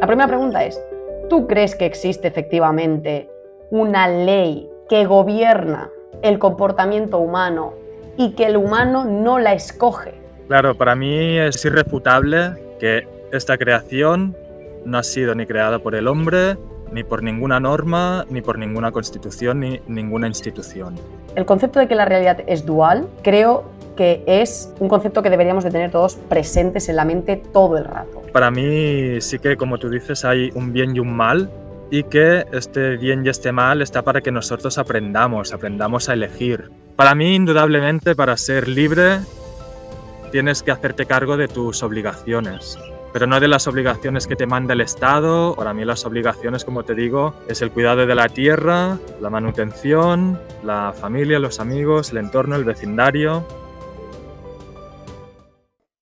La primera pregunta es, ¿tú crees que existe efectivamente una ley que gobierna el comportamiento humano y que el humano no la escoge? Claro, para mí es irrefutable que esta creación no ha sido ni creada por el hombre, ni por ninguna norma, ni por ninguna constitución, ni ninguna institución. El concepto de que la realidad es dual, creo que es un concepto que deberíamos de tener todos presentes en la mente todo el rato. Para mí sí que, como tú dices, hay un bien y un mal, y que este bien y este mal está para que nosotros aprendamos a elegir. Para mí, indudablemente, para ser libre, tienes que hacerte cargo de tus obligaciones, pero no de las obligaciones que te manda el Estado. Para mí las obligaciones, como te digo, es el cuidado de la tierra, la manutención, la familia, los amigos, el entorno, el vecindario.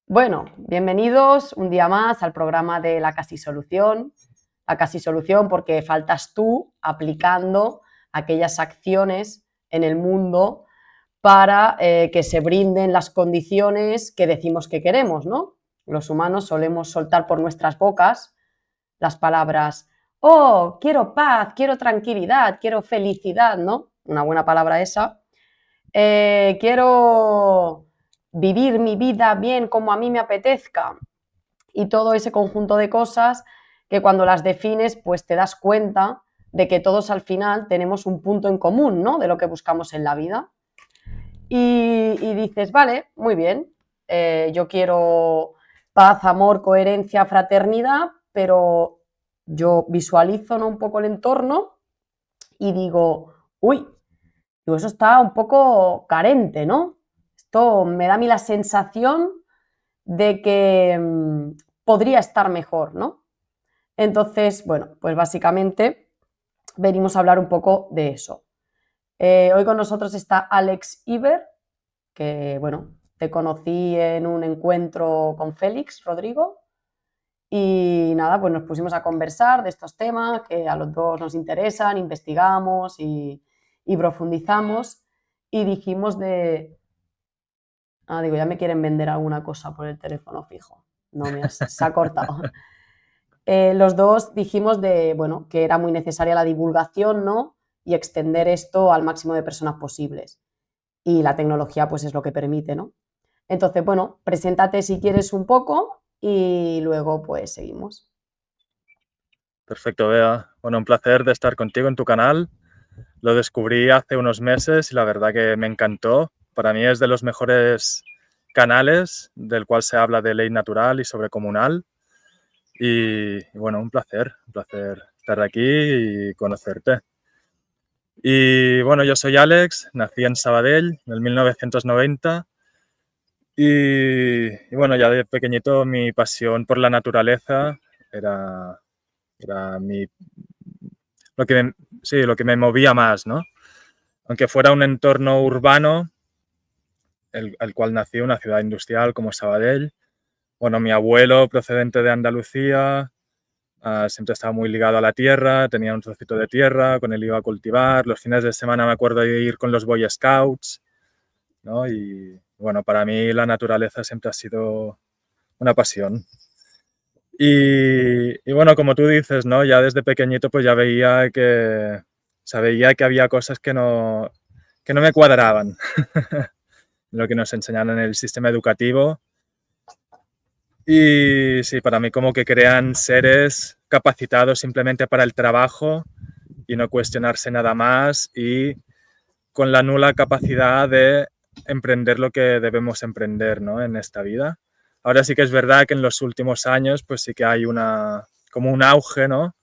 Bueno, bienvenidos un día más al programa de La Casi Solución. La Casi Solución porque faltas tú aplicando aquellas acciones en el mundo para que se brinden las condiciones que decimos que queremos, ¿no? Los humanos solemos soltar por nuestras bocas las palabras, oh, quiero paz, quiero tranquilidad, quiero felicidad, ¿no? Una buena palabra esa. Quiero vivir mi vida bien como a mí me apetezca. Y todo ese conjunto de cosas que cuando las defines, pues te das cuenta de que todos al final tenemos un punto en común, ¿no? De lo que buscamos en la vida. Y dices, vale, muy bien, yo quiero paz, amor, coherencia, fraternidad, pero yo visualizo, ¿no?, un poco el entorno y digo, uy, eso está un poco carente, ¿no? Esto me da a mí la sensación de que podría estar mejor, ¿no? Entonces, bueno, pues básicamente venimos a hablar un poco de eso. Hoy con nosotros está Alex Iber, que, bueno, te conocí en un encuentro con Félix Rodrigo y nada, pues nos pusimos a conversar de estos temas que a los dos nos interesan, investigamos y profundizamos y dijimos de... Ah, digo, ya me quieren vender alguna cosa por el teléfono fijo. No, mira, se ha cortado. Los dos dijimos de, bueno, que era muy necesaria la divulgación, ¿no? Y extender esto al máximo de personas posibles. Y la tecnología, pues, es lo que permite, ¿no? Entonces, bueno, preséntate si quieres un poco y luego, pues, seguimos. Perfecto, Bea. Bueno, un placer de estar contigo en tu canal. Lo descubrí hace unos meses y la verdad que me encantó. Para mí es de los mejores canales del cual se habla de ley natural y sobre comunal. Y bueno, un placer estar aquí y conocerte. Y bueno, yo soy Alex, nací en Sabadell en el 1990 y bueno, ya de pequeñito mi pasión por la naturaleza era lo que, sí, lo que me movía más, ¿no? Aunque fuera un entorno urbano, el cual nací, una ciudad industrial como Sabadell. Bueno, mi abuelo, procedente de Andalucía, siempre estaba muy ligado a la tierra, tenía un trocito de tierra, con él iba a cultivar. Los fines de semana me acuerdo de ir con los Boy Scouts, ¿no? Y bueno, para mí la naturaleza siempre ha sido una pasión. Y bueno, como tú dices, ¿no? Ya desde pequeñito pues ya veía que había cosas que no me cuadraban. Lo que nos enseñan en el sistema educativo. Y sí, para mí como que crean seres capacitados simplemente para el trabajo y no cuestionarse nada más y con la nula capacidad de emprender lo que debemos emprender, ¿no?, en esta vida. Ahora sí que es verdad que en los últimos años pues sí que hay como un auge, ¿no?,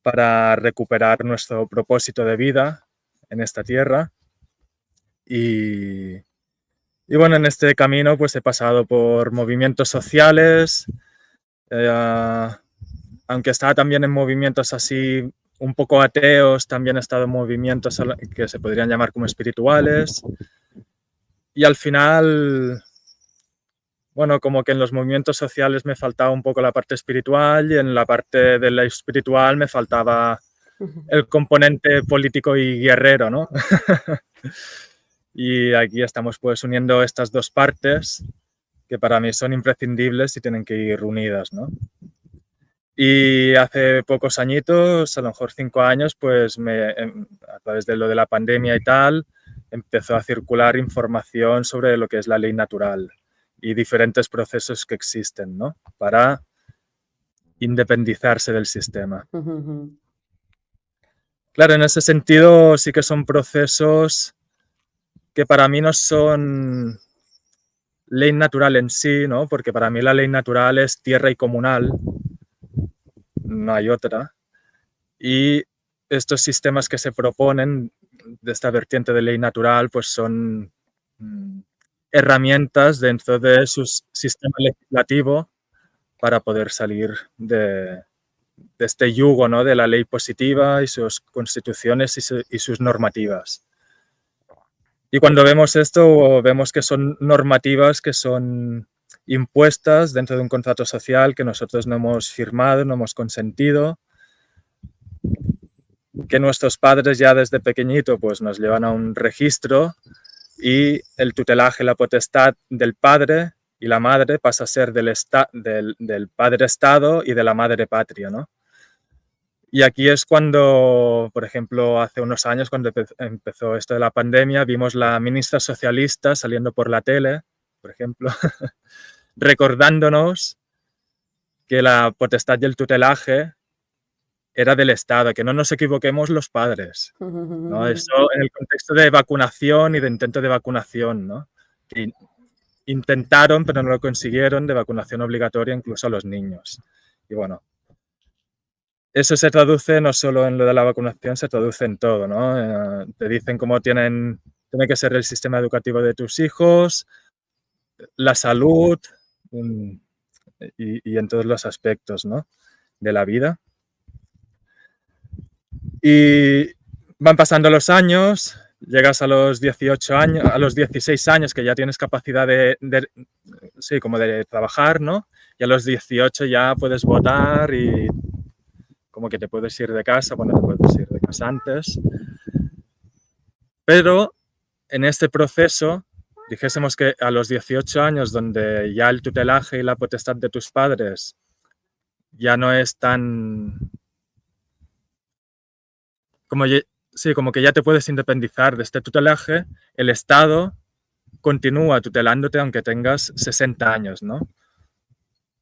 para recuperar nuestro propósito de vida en esta tierra. Y bueno, en este camino pues he pasado por movimientos sociales, aunque estaba también en movimientos así un poco ateos, también he estado en movimientos que se podrían llamar como espirituales. Y al final, bueno, como que en los movimientos sociales me faltaba un poco la parte espiritual y en la parte de la espiritual me faltaba el componente político y guerrero, ¿no? Y aquí estamos pues uniendo estas dos partes que para mí son imprescindibles y tienen que ir unidas, ¿no? Y hace pocos añitos, a lo mejor 5 años, pues a través de lo de la pandemia y tal, empezó a circular información sobre lo que es la ley natural y diferentes procesos que existen, ¿no? Para independizarse del sistema. Claro, en ese sentido sí que son procesos que para mí no son ley natural en sí, ¿no? Porque para mí la ley natural es tierra y comunal, no hay otra. Y estos sistemas que se proponen de esta vertiente de ley natural, pues son herramientas dentro de su sistema legislativo para poder salir de este yugo, ¿no? De la ley positiva y sus constituciones y sus normativas. Y cuando vemos esto, vemos que son normativas que son impuestas dentro de un contrato social que nosotros no hemos firmado, no hemos consentido, que nuestros padres ya desde pequeñito pues nos llevan a un registro y el tutelaje, la potestad del padre y la madre pasa a ser del padre Estado y de la madre patria, ¿no? Y aquí es cuando, por ejemplo, hace unos años, cuando empezó esto de la pandemia, vimos la ministra socialista saliendo por la tele, por ejemplo, recordándonos que la potestad del tutelaje era del Estado, que no nos equivoquemos los padres, ¿no? Eso en el contexto de vacunación y de intento de vacunación, ¿no? Que intentaron, pero no lo consiguieron, de vacunación obligatoria incluso a los niños. Y bueno, eso se traduce no solo en lo de la vacunación, se traduce en todo, ¿no? Te dicen cómo tiene que ser el sistema educativo de tus hijos, la salud y en todos los aspectos, ¿no? De la vida. Y van pasando los años, llegas a los 18 años, a los 16 años que ya tienes capacidad sí, como de trabajar, ¿no? Y a los 18 ya puedes votar y como que te puedes ir de casa, bueno, te puedes ir de casa antes. Pero en este proceso, dijésemos que a los 18 años, donde ya el tutelaje y la potestad de tus padres ya no es tan... como que ya te puedes independizar de este tutelaje, el Estado continúa tutelándote aunque tengas 60 años, ¿no?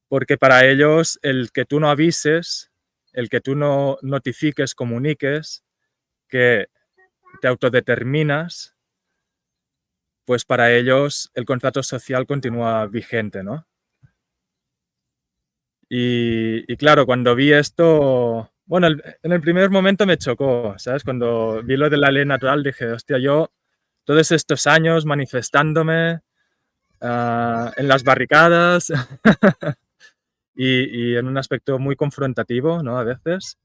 Porque para ellos el que tú no avises, el que tú no notifiques, comuniques, que te autodeterminas, pues para ellos el contrato social continúa vigente, ¿no? Y claro, cuando vi esto, bueno, en el primer momento me chocó, ¿sabes? Cuando vi lo de la ley natural dije, hostia, yo todos estos años manifestándome en las barricadas y en un aspecto muy confrontativo, ¿no? A veces,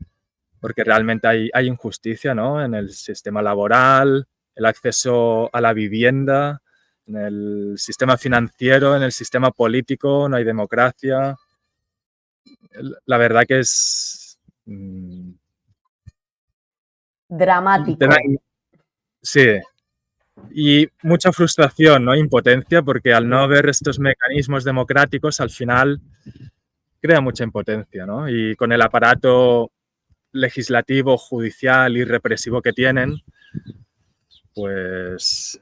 porque realmente hay injusticia, ¿no? En el sistema laboral, el acceso a la vivienda, en el sistema financiero, en el sistema político, no hay democracia. La verdad que es... Dramático. Sí, y mucha frustración, ¿no? Impotencia, porque al no ver estos mecanismos democráticos, al final crea mucha impotencia, ¿no? Y con el aparato legislativo, judicial y represivo que tienen, pues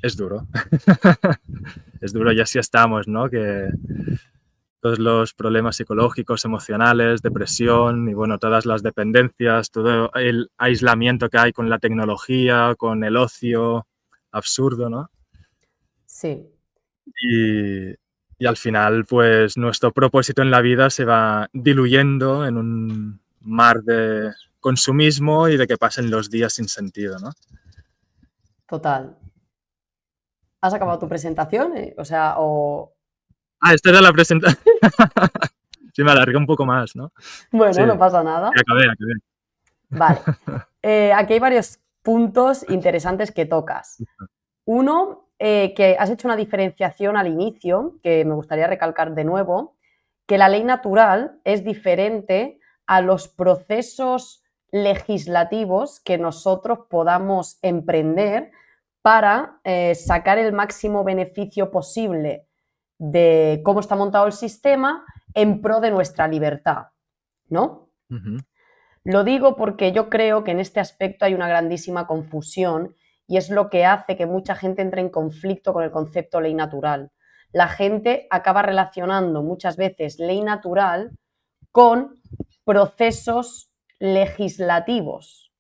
es duro. Es duro y así estamos, ¿no? Que todos los problemas psicológicos, emocionales, depresión y bueno, todas las dependencias, todo el aislamiento que hay con la tecnología, con el ocio absurdo, ¿no? Sí. Y al final, pues nuestro propósito en la vida se va diluyendo en un mar de consumismo y de que pasen los días sin sentido, ¿no? Total. ¿Has acabado tu presentación? O sea, o... Esta era la presentación. Sí, me alargué un poco más, ¿no? Bueno, sí, no pasa nada. Acabé. Vale. Aquí hay varios puntos interesantes que tocas. Uno, que has hecho una diferenciación al inicio, que me gustaría recalcar de nuevo, que la ley natural es diferente a los procesos legislativos que nosotros podamos emprender para sacar el máximo beneficio posible de cómo está montado el sistema en pro de nuestra libertad. ¿no? Ujú. Lo digo porque yo creo que en este aspecto hay una grandísima confusión y es lo que hace que mucha gente entre en conflicto con el concepto ley natural. La gente acaba relacionando muchas veces ley natural con procesos legislativos,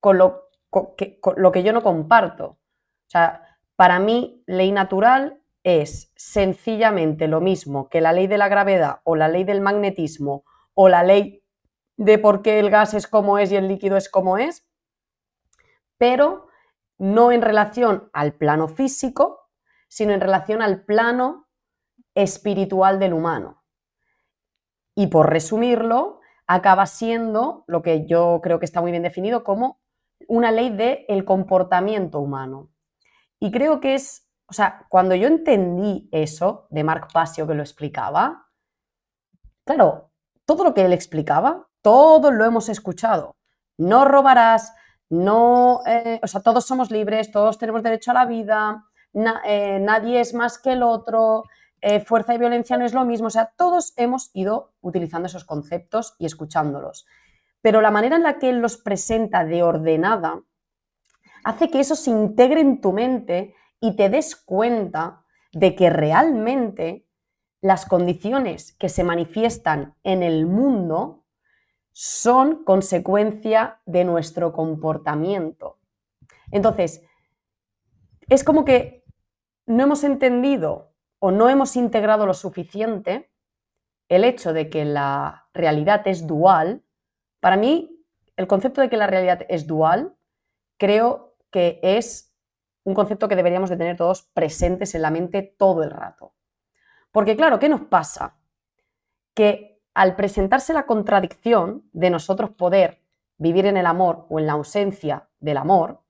con lo que yo no comparto. O sea, para mí, ley natural es sencillamente lo mismo que la ley de la gravedad o la ley del magnetismo o la ley de por qué el gas es como es y el líquido es como es, pero no en relación al plano físico, sino en relación al plano espiritual del humano. Y por resumirlo, acaba siendo lo que yo creo que está muy bien definido como una ley del comportamiento humano. Y creo que es, o sea, cuando yo entendí eso de Mark Passio que lo explicaba, claro, todo lo que él explicaba, todo lo hemos escuchado. No robarás, no, o sea, todos somos libres, todos tenemos derecho a la vida, nadie es más que el otro, fuerza y violencia no es lo mismo, o sea, todos hemos ido utilizando esos conceptos y escuchándolos. Pero la manera en la que él los presenta de ordenada hace que eso se integre en tu mente y te des cuenta de que realmente las condiciones que se manifiestan en el mundo son consecuencia de nuestro comportamiento. Entonces, es como que no hemos entendido o no hemos integrado lo suficiente el hecho de que la realidad es dual. Para mí, el concepto de que la realidad es dual creo que es un concepto que deberíamos de tener todos presentes en la mente todo el rato. Porque claro, ¿qué nos pasa? Que al presentarse la contradicción de nosotros poder vivir en el amor o en la ausencia del amor,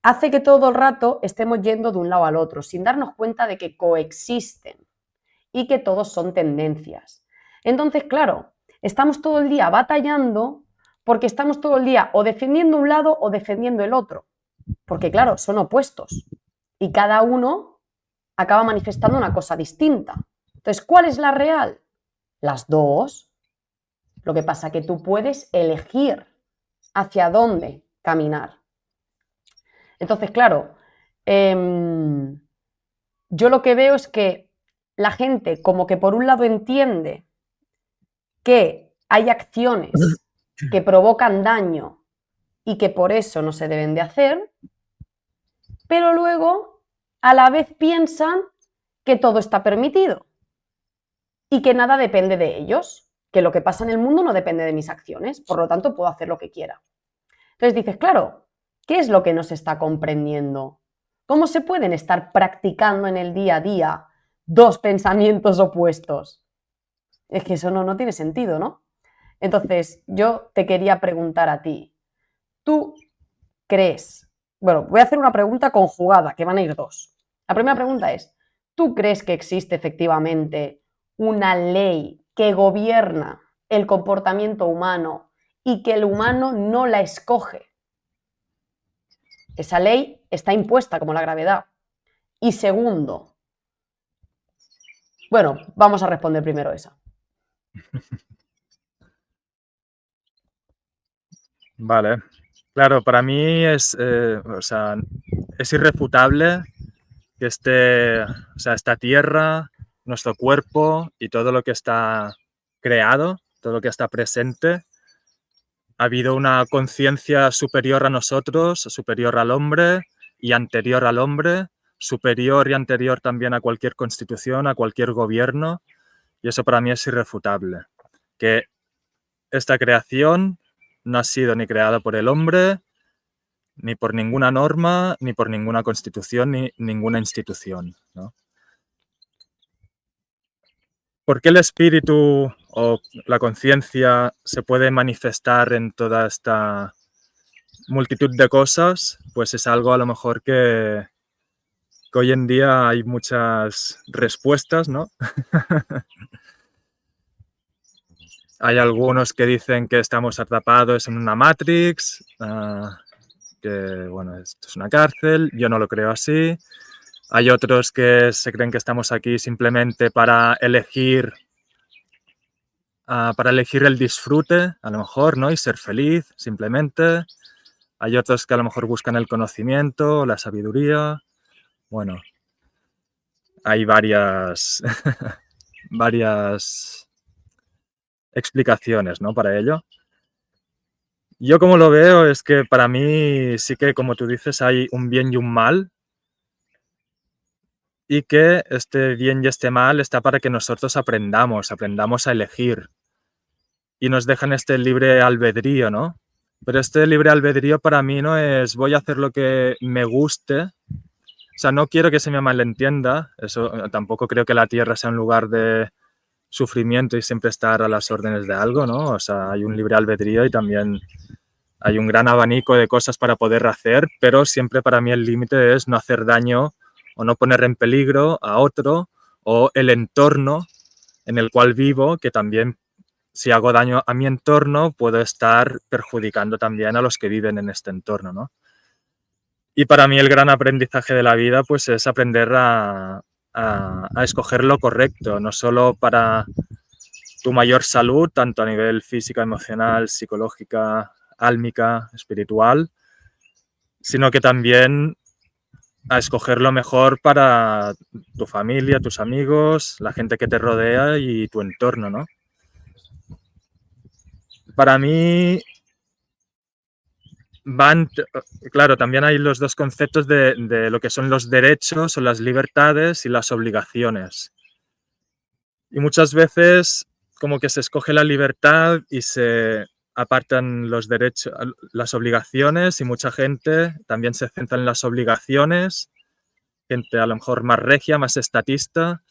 hace que todo el rato estemos yendo de un lado al otro, sin darnos cuenta de que coexisten y que todos son tendencias. Entonces, claro, estamos todo el día batallando porque estamos todo el día o defendiendo un lado o defendiendo el otro. Porque, claro, son opuestos y cada uno acaba manifestando una cosa distinta. Entonces, ¿cuál es la real? Las dos. Lo que pasa es que tú puedes elegir hacia dónde caminar. Entonces, claro, yo lo que veo es que la gente como que por un lado entiende que hay acciones que provocan daño y que por eso no se deben de hacer, pero luego a la vez piensan que todo está permitido y que nada depende de ellos, que lo que pasa en el mundo no depende de mis acciones, por lo tanto puedo hacer lo que quiera. Entonces dices, claro, ¿qué es lo que no se está comprendiendo? ¿Cómo se pueden estar practicando en el día a día dos pensamientos opuestos? Es que eso no tiene sentido, ¿no? Entonces, yo te quería preguntar a ti, ¿tú crees? Bueno, voy a hacer una pregunta conjugada, que van a ir dos. La primera pregunta es, ¿tú crees que existe efectivamente una ley que gobierna el comportamiento humano y que el humano no la escoge? Esa ley está impuesta como la gravedad. Y segundo, bueno, vamos a responder primero esa. Vale. Claro, para mí es, o sea, es irrefutable que o sea, esta tierra, nuestro cuerpo y todo lo que está creado, todo lo que está presente, ha habido una conciencia superior a nosotros, superior al hombre y anterior al hombre, superior y anterior también a cualquier constitución, a cualquier gobierno, y eso para mí es irrefutable. Que esta creación no ha sido ni creada por el hombre, ni por ninguna norma, ni por ninguna constitución, ni ninguna institución, ¿no? ¿Por qué el espíritu o la conciencia se puede manifestar en toda esta multitud de cosas? Pues es algo a lo mejor que hoy en día hay muchas respuestas, ¿no? Hay algunos que dicen que estamos atrapados en una Matrix, que bueno, esto es una cárcel, yo no lo creo así. Hay otros que se creen que estamos aquí simplemente para elegir para elegir el disfrute, a lo mejor, ¿no? Y ser feliz, simplemente. Hay otros que a lo mejor buscan el conocimiento, la sabiduría. Bueno, hay varias, varias explicaciones, ¿no? Para ello. Yo como lo veo es que para mí sí que, como tú dices, hay un bien y un mal, y que este bien y este mal está para que nosotros aprendamos a elegir, y nos dejan este libre albedrío, ¿no? Pero este libre albedrío para mí no es voy a hacer lo que me guste. O sea, no quiero que se me malentienda, eso tampoco creo que la Tierra sea un lugar de sufrimiento y siempre estar a las órdenes de algo, ¿no? O sea, hay un libre albedrío y también hay un gran abanico de cosas para poder hacer, pero siempre para mí el límite es no hacer daño o no poner en peligro a otro o el entorno en el cual vivo, que también si hago daño a mi entorno puedo estar perjudicando también a los que viven en este entorno, ¿no? Y para mí el gran aprendizaje de la vida pues es aprender a escoger lo correcto, no solo para tu mayor salud, tanto a nivel física, emocional, psicológica, álmica, espiritual, sino que también a escoger lo mejor para tu familia, tus amigos, la gente que te rodea y tu entorno, ¿no? Para mí van, claro, también hay los dos conceptos de lo que son los derechos o las libertades y las obligaciones. Y muchas veces como que se escoge la libertad y se apartan los derechos, las obligaciones, y mucha gente también se centra en las obligaciones, gente a lo mejor más regia, más estatista,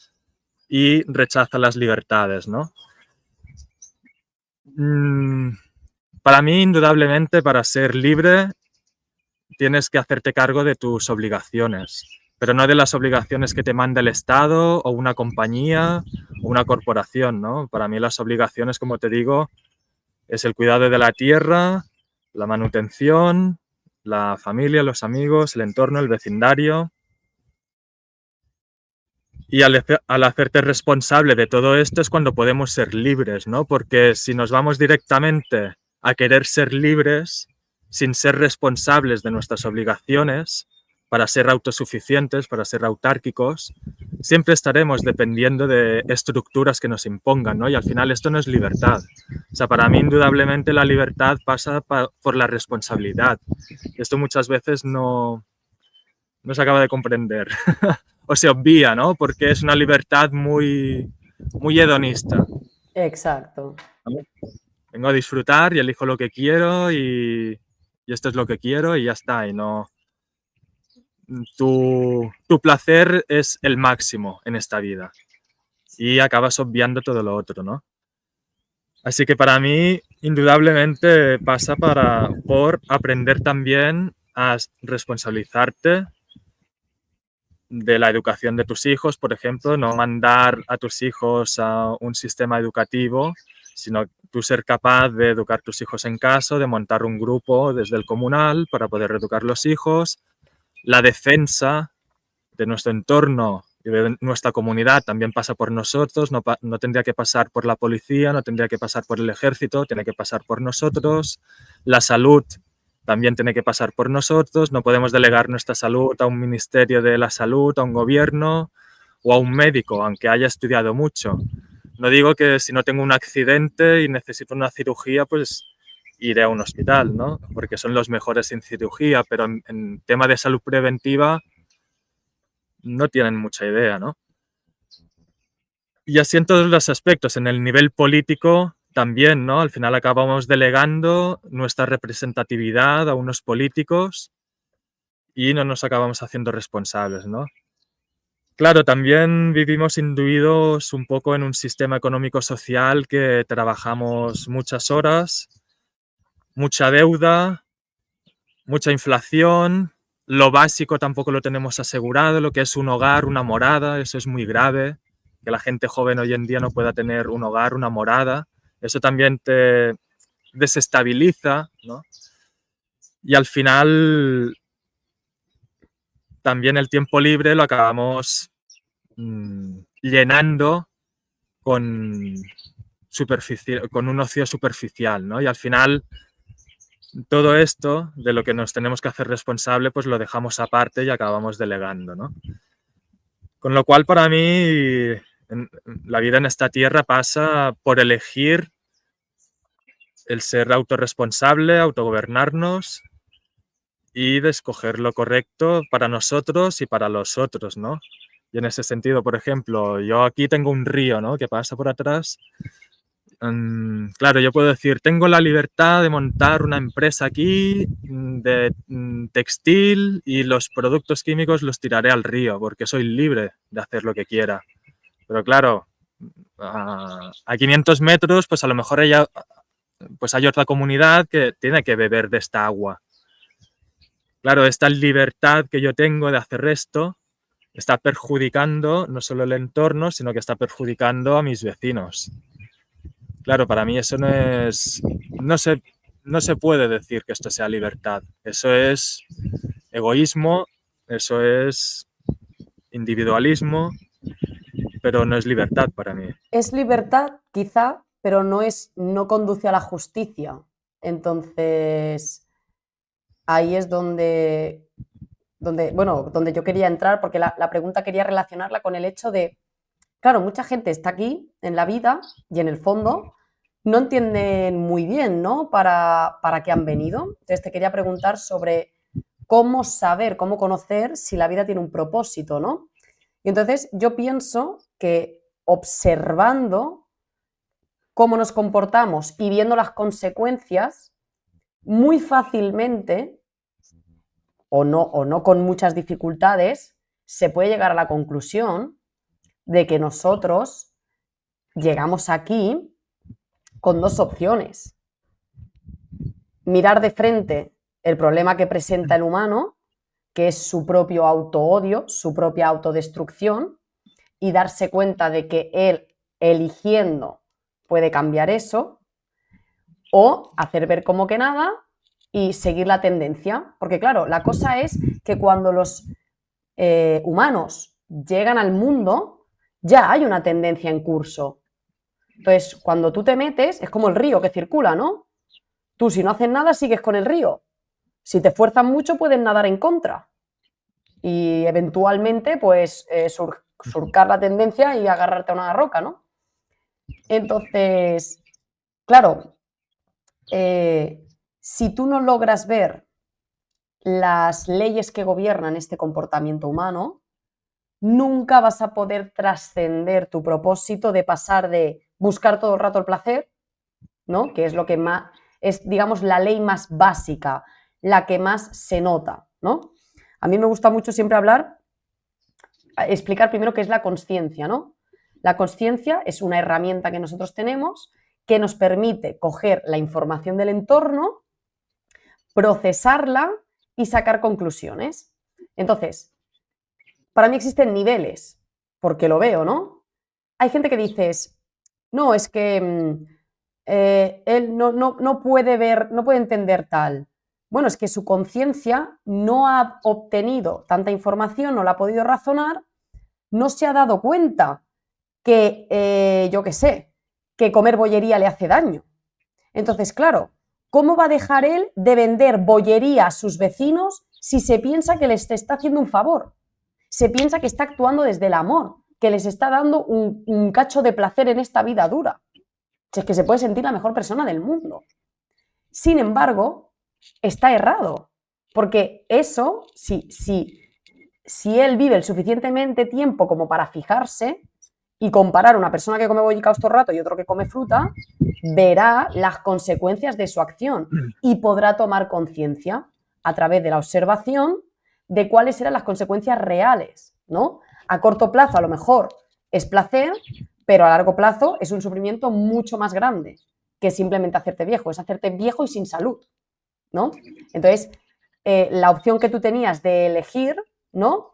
y rechaza las libertades, ¿no? Para mí, indudablemente, para ser libre tienes que hacerte cargo de tus obligaciones, pero no de las obligaciones que te manda el Estado o una compañía o una corporación, ¿no? Para mí las obligaciones, como te digo, es el cuidado de la tierra, la manutención, la familia, los amigos, el entorno, el vecindario. Y al hacerte responsable de todo esto es cuando podemos ser libres, ¿no? Porque si nos vamos directamente a querer ser libres sin ser responsables de nuestras obligaciones, para ser autosuficientes, para ser autárquicos, siempre estaremos dependiendo de estructuras que nos impongan, ¿no? Y al final esto no es libertad. O sea, para mí indudablemente la libertad pasa por la responsabilidad. Esto muchas veces no se acaba de comprender o se obvia, ¿no? Porque es una libertad muy hedonista. Exacto. ¿No? Vengo a disfrutar y elijo lo que quiero y esto es lo que quiero y ya está. Y no, tu placer es el máximo en esta vida y acabas obviando todo lo otro, ¿no? Así que para mí, indudablemente pasa por aprender también a responsabilizarte de la educación de tus hijos, por ejemplo, no mandar a tus hijos a un sistema educativo, sino tú ser capaz de educar tus hijos en casa, de montar un grupo desde el comunal para poder educar los hijos. La defensa de nuestro entorno y de nuestra comunidad también pasa por nosotros, no tendría que pasar por la policía, no tendría que pasar por el ejército, tiene que pasar por nosotros. La salud también tiene que pasar por nosotros, no podemos delegar nuestra salud a un ministerio de la salud, a un gobierno o a un médico, aunque haya estudiado mucho. No digo que si no tengo un accidente y necesito una cirugía, pues iré a un hospital, ¿no? Porque son los mejores en cirugía, pero en tema de salud preventiva no tienen mucha idea, ¿no? Y así en todos los aspectos, en el nivel político también, ¿no? Al final acabamos delegando nuestra representatividad a unos políticos y no nos acabamos haciendo responsables, ¿no? Claro, también vivimos induidos un poco en un sistema económico-social que trabajamos muchas horas, mucha deuda, mucha inflación, lo básico tampoco lo tenemos asegurado, lo que es un hogar, una morada, eso es muy grave, que la gente joven hoy en día no pueda tener un hogar, una morada, eso también te desestabiliza, ¿no? Y al final también el tiempo libre lo acabamos llenando con con un ocio superficial, ¿no? Y al final todo esto de lo que nos tenemos que hacer responsable, pues lo dejamos aparte y acabamos delegando, ¿no? Con lo cual, para mí, la vida en esta tierra pasa por elegir el ser autorresponsable, autogobernarnos y de escoger lo correcto para nosotros y para los otros, ¿no? Y en ese sentido, por ejemplo, yo aquí tengo un río, ¿no?, que pasa por atrás. Claro, yo puedo decir, tengo la libertad de montar una empresa aquí de textil y los productos químicos los tiraré al río porque soy libre de hacer lo que quiera. Pero claro, a 500 metros, pues a lo mejor hay otra comunidad que tiene que beber de esta agua. Claro, esta libertad que yo tengo de hacer esto está perjudicando no solo el entorno, sino que está perjudicando a mis vecinos. Claro, para mí eso no se puede decir que esto sea libertad. Eso es egoísmo, eso es individualismo, pero no es libertad para mí. Es libertad, quizá, pero no conduce a la justicia. Entonces, ahí es donde yo quería entrar, porque la pregunta quería relacionarla con el hecho de, claro, mucha gente está aquí en la vida y en el fondo no entienden muy bien, ¿no?, para qué han venido. Entonces te quería preguntar sobre cómo saber, cómo conocer si la vida tiene un propósito, ¿no? Y entonces yo pienso que observando cómo nos comportamos y viendo las consecuencias, muy fácilmente, o no con muchas dificultades, se puede llegar a la conclusión de que nosotros llegamos aquí con dos opciones. Mirar de frente el problema que presenta el humano, que es su propio autoodio, su propia autodestrucción, y darse cuenta de que él, eligiendo, puede cambiar eso, o hacer ver como que nada y seguir la tendencia. Porque claro, la cosa es que cuando los humanos llegan al mundo, ya hay una tendencia en curso. Entonces, cuando tú te metes, es como el río que circula, ¿no? Tú, si no haces nada, sigues con el río. Si te esfuerzas mucho, puedes nadar en contra. Y eventualmente, pues, surcar la tendencia y agarrarte a una roca, ¿no? Entonces, claro, si tú no logras ver las leyes que gobiernan este comportamiento humano, nunca vas a poder trascender tu propósito de pasar de buscar todo el rato el placer, ¿no?, que es lo que más es, digamos, la ley más básica, la que más se nota, ¿no? A mí me gusta mucho siempre explicar primero qué es la consciencia, ¿no? La consciencia es una herramienta que nosotros tenemos que nos permite coger la información del entorno, procesarla y sacar conclusiones. Entonces, para mí existen niveles, porque lo veo, ¿no? Hay gente que dices, no, es que él no puede ver, no puede entender tal. Bueno, es que su conciencia no ha obtenido tanta información, no la ha podido razonar, no se ha dado cuenta que, yo qué sé, que comer bollería le hace daño. Entonces, claro, ¿cómo va a dejar él de vender bollería a sus vecinos si se piensa que les está haciendo un favor? Se piensa que está actuando desde el amor, que les está dando un cacho de placer en esta vida dura. Es que se puede sentir la mejor persona del mundo. Sin embargo, está errado, porque eso, si él vive el suficientemente tiempo como para fijarse y comparar una persona que come bollicaos todo el rato y otro que come fruta, verá las consecuencias de su acción y podrá tomar conciencia a través de la observación de cuáles eran las consecuencias reales, ¿no? A corto plazo, a lo mejor, es placer, pero a largo plazo es un sufrimiento mucho más grande que simplemente hacerte viejo, es hacerte viejo y sin salud, ¿no? Entonces, la opción que tú tenías de elegir, ¿no?,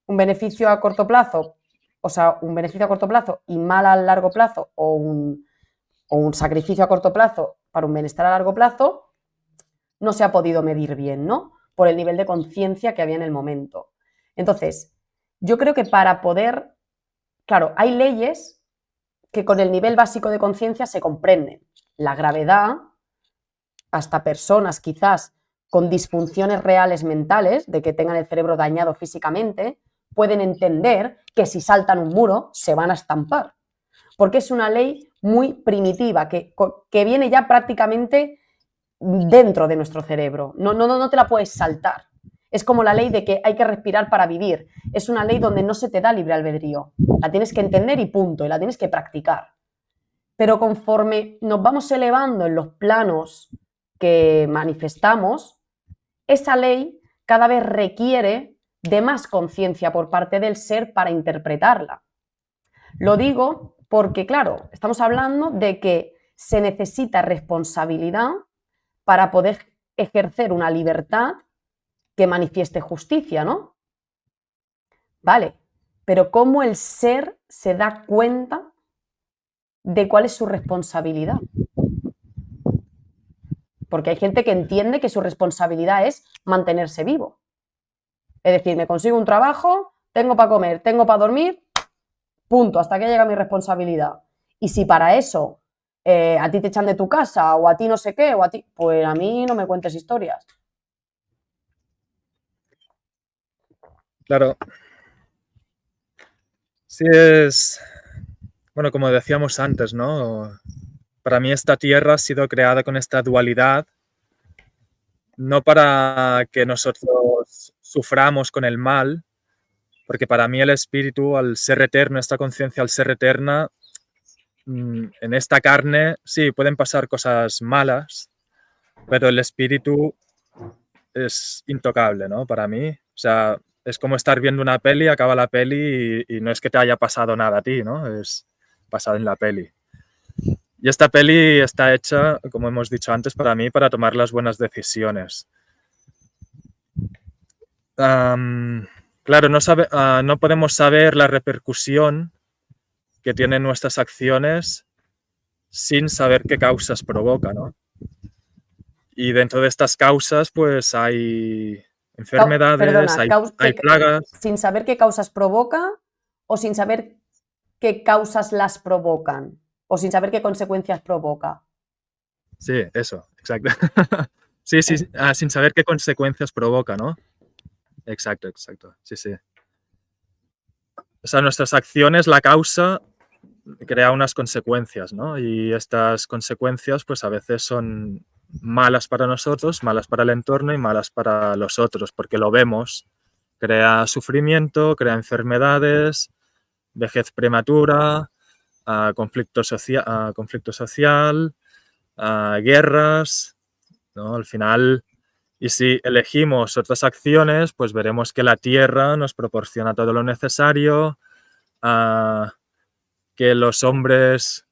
un beneficio a corto plazo, o sea, un beneficio a corto plazo y mal a largo plazo, o un sacrificio a corto plazo para un bienestar a largo plazo, no se ha podido medir bien, ¿no?, por el nivel de conciencia que había en el momento. Entonces, yo creo que para poder, claro, hay leyes que con el nivel básico de conciencia se comprenden. La gravedad, hasta personas quizás con disfunciones reales mentales, de que tengan el cerebro dañado físicamente, pueden entender que si saltan un muro se van a estampar. Porque es una ley muy primitiva, que viene ya prácticamente dentro de nuestro cerebro. No te la puedes saltar. Es como la ley de que hay que respirar para vivir. Es una ley donde no se te da libre albedrío. La tienes que entender y punto, y la tienes que practicar. Pero conforme nos vamos elevando en los planos que manifestamos, esa ley cada vez requiere de más conciencia por parte del ser para interpretarla. Lo digo porque, claro, estamos hablando de que se necesita responsabilidad para poder ejercer una libertad que manifieste justicia, ¿no? Vale, pero ¿cómo el ser se da cuenta de cuál es su responsabilidad? Porque hay gente que entiende que su responsabilidad es mantenerse vivo. Es decir, me consigo un trabajo, tengo para comer, tengo para dormir, punto, hasta que llega mi responsabilidad. Y si para eso a ti te echan de tu casa o a ti no sé qué, o a ti, pues a mí no me cuentes historias. Claro. Sí es, bueno, como decíamos antes, ¿no? Para mí esta tierra ha sido creada con esta dualidad, no para que nosotros suframos con el mal, porque para mí el espíritu, al ser eterno, esta conciencia al ser eterna, en esta carne, sí, pueden pasar cosas malas, pero el espíritu es intocable, ¿no? Para mí, o sea, es como estar viendo una peli, acaba la peli y no es que te haya pasado nada a ti, ¿no? Es pasado en la peli. Y esta peli está hecha, como hemos dicho antes, para mí, para tomar las buenas decisiones. Claro, no podemos saber la repercusión que tienen nuestras acciones sin saber qué causas provoca, ¿no? Y dentro de estas causas, pues hay enfermedades, Perdona, hay plagas. sin saber qué causas provoca o sin saber qué causas las provocan o sin saber qué consecuencias provoca. Sí, eso, exacto. Sí, sí, sin saber qué consecuencias provoca, ¿no? Exacto, exacto. Sí, sí. O sea, nuestras acciones, la causa crea unas consecuencias, ¿no? Y estas consecuencias, pues a veces son malas para nosotros, malas para el entorno y malas para los otros, porque lo vemos. Crea sufrimiento, crea enfermedades, vejez prematura, conflicto social, guerras, ¿no? Al final, y si elegimos otras acciones, pues veremos que la Tierra nos proporciona todo lo necesario, que los hombres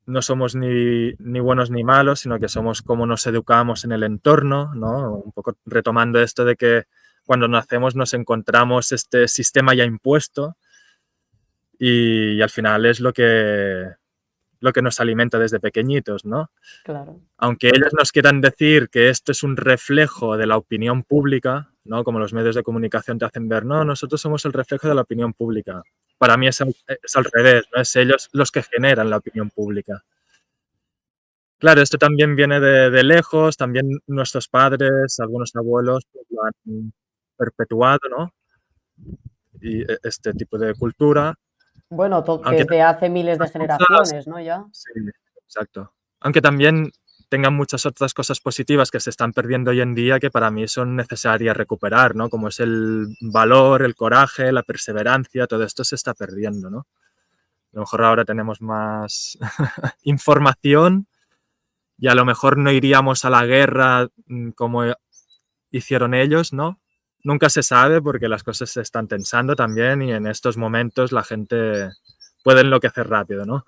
no somos ni buenos ni malos, sino que somos como nos educamos en el entorno, ¿no? Un poco retomando esto de que cuando nacemos nos encontramos este sistema ya impuesto y al final es lo que nos alimenta desde pequeñitos, ¿no? Claro. Aunque ellos nos quieran decir que esto es un reflejo de la opinión pública, ¿no? Como los medios de comunicación te hacen ver, no, nosotros somos el reflejo de la opinión pública. Para mí es al revés, ¿no? Es ellos los que generan la opinión pública. Claro, esto también viene de lejos, también nuestros padres, algunos abuelos pues, lo han perpetuado, ¿no? Y este tipo de cultura, Bueno, aunque desde hace miles de muchas cosas, generaciones, ¿no? Ya. sí, exacto. Aunque también tengan muchas otras cosas positivas que se están perdiendo hoy en día que para mí son necesarias recuperar, ¿no? Como es el valor, el coraje, la perseverancia, todo esto se está perdiendo, ¿no? A lo mejor ahora tenemos más información y a lo mejor no iríamos a la guerra como hicieron ellos, ¿no? Nunca se sabe porque las cosas se están tensando también y en estos momentos la gente puede enloquecer rápido, ¿no?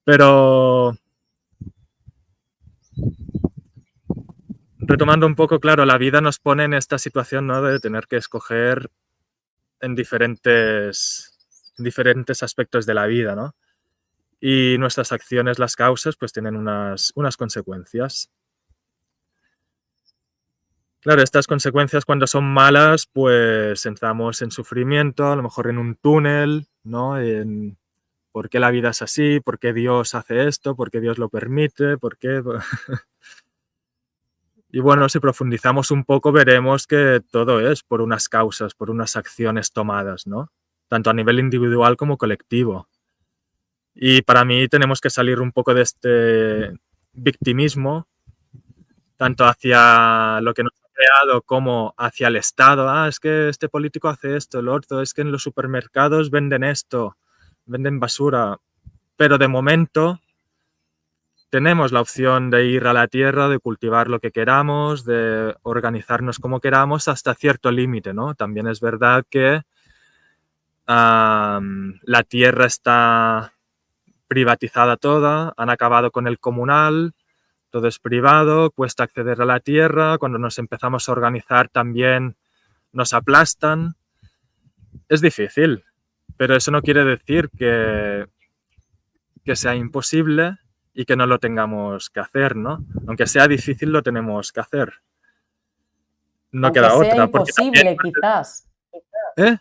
Pero retomando un poco, claro, la vida nos pone en esta situación, ¿no? De tener que escoger en diferentes aspectos de la vida, ¿no? Y nuestras acciones, las causas, pues tienen unas consecuencias. Claro, estas consecuencias cuando son malas, pues entramos en sufrimiento, a lo mejor en un túnel, ¿no? ¿Por qué la vida es así? ¿Por qué Dios hace esto? ¿Por qué Dios lo permite? ¿Por qué? Y bueno, si profundizamos un poco, veremos que todo es por unas causas, por unas acciones tomadas, ¿no? Tanto a nivel individual como colectivo. Y para mí tenemos que salir un poco de este victimismo, tanto hacia lo que nos ha creado como hacia el Estado. Ah, es que este político hace esto, lo otro, es que en los supermercados venden esto, venden basura. Pero de momento tenemos la opción de ir a la tierra, de cultivar lo que queramos, de organizarnos como queramos hasta cierto límite, ¿no? También es verdad que la tierra está privatizada toda, han acabado con el comunal, todo es privado, cuesta acceder a la tierra, cuando nos empezamos a organizar también nos aplastan. Es difícil, pero eso no quiere decir que sea imposible y que no lo tengamos que hacer, ¿no? Aunque sea difícil, lo tenemos que hacer. No Aunque queda sea otra, porque también... imposible, quizás. ¿Eh?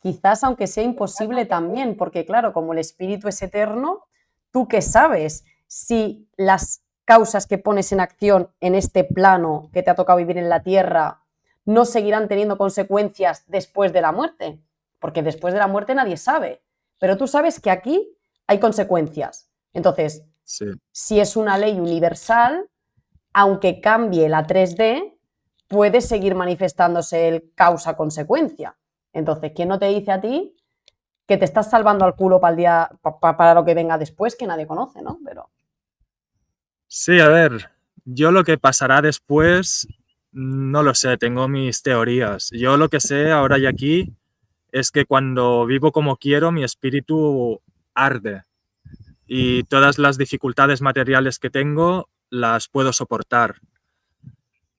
Quizás aunque sea imposible también, porque claro, como el espíritu es eterno, ¿tú qué sabes si las causas que pones en acción en este plano que te ha tocado vivir en la tierra no seguirán teniendo consecuencias después de la muerte? Porque después de la muerte nadie sabe, pero tú sabes que aquí hay consecuencias. Entonces, Sí. si es una ley universal, aunque cambie la 3D, puede seguir manifestándose el causa-consecuencia. Entonces, ¿quién no te dice a ti que te estás salvando al culo para el día, para lo que venga después, que nadie conoce, ¿no? Pero... Sí, a ver, yo lo que pasará después no lo sé, tengo mis teorías. Yo lo que sé ahora y aquí es que cuando vivo como quiero, mi espíritu arde y todas las dificultades materiales que tengo las puedo soportar.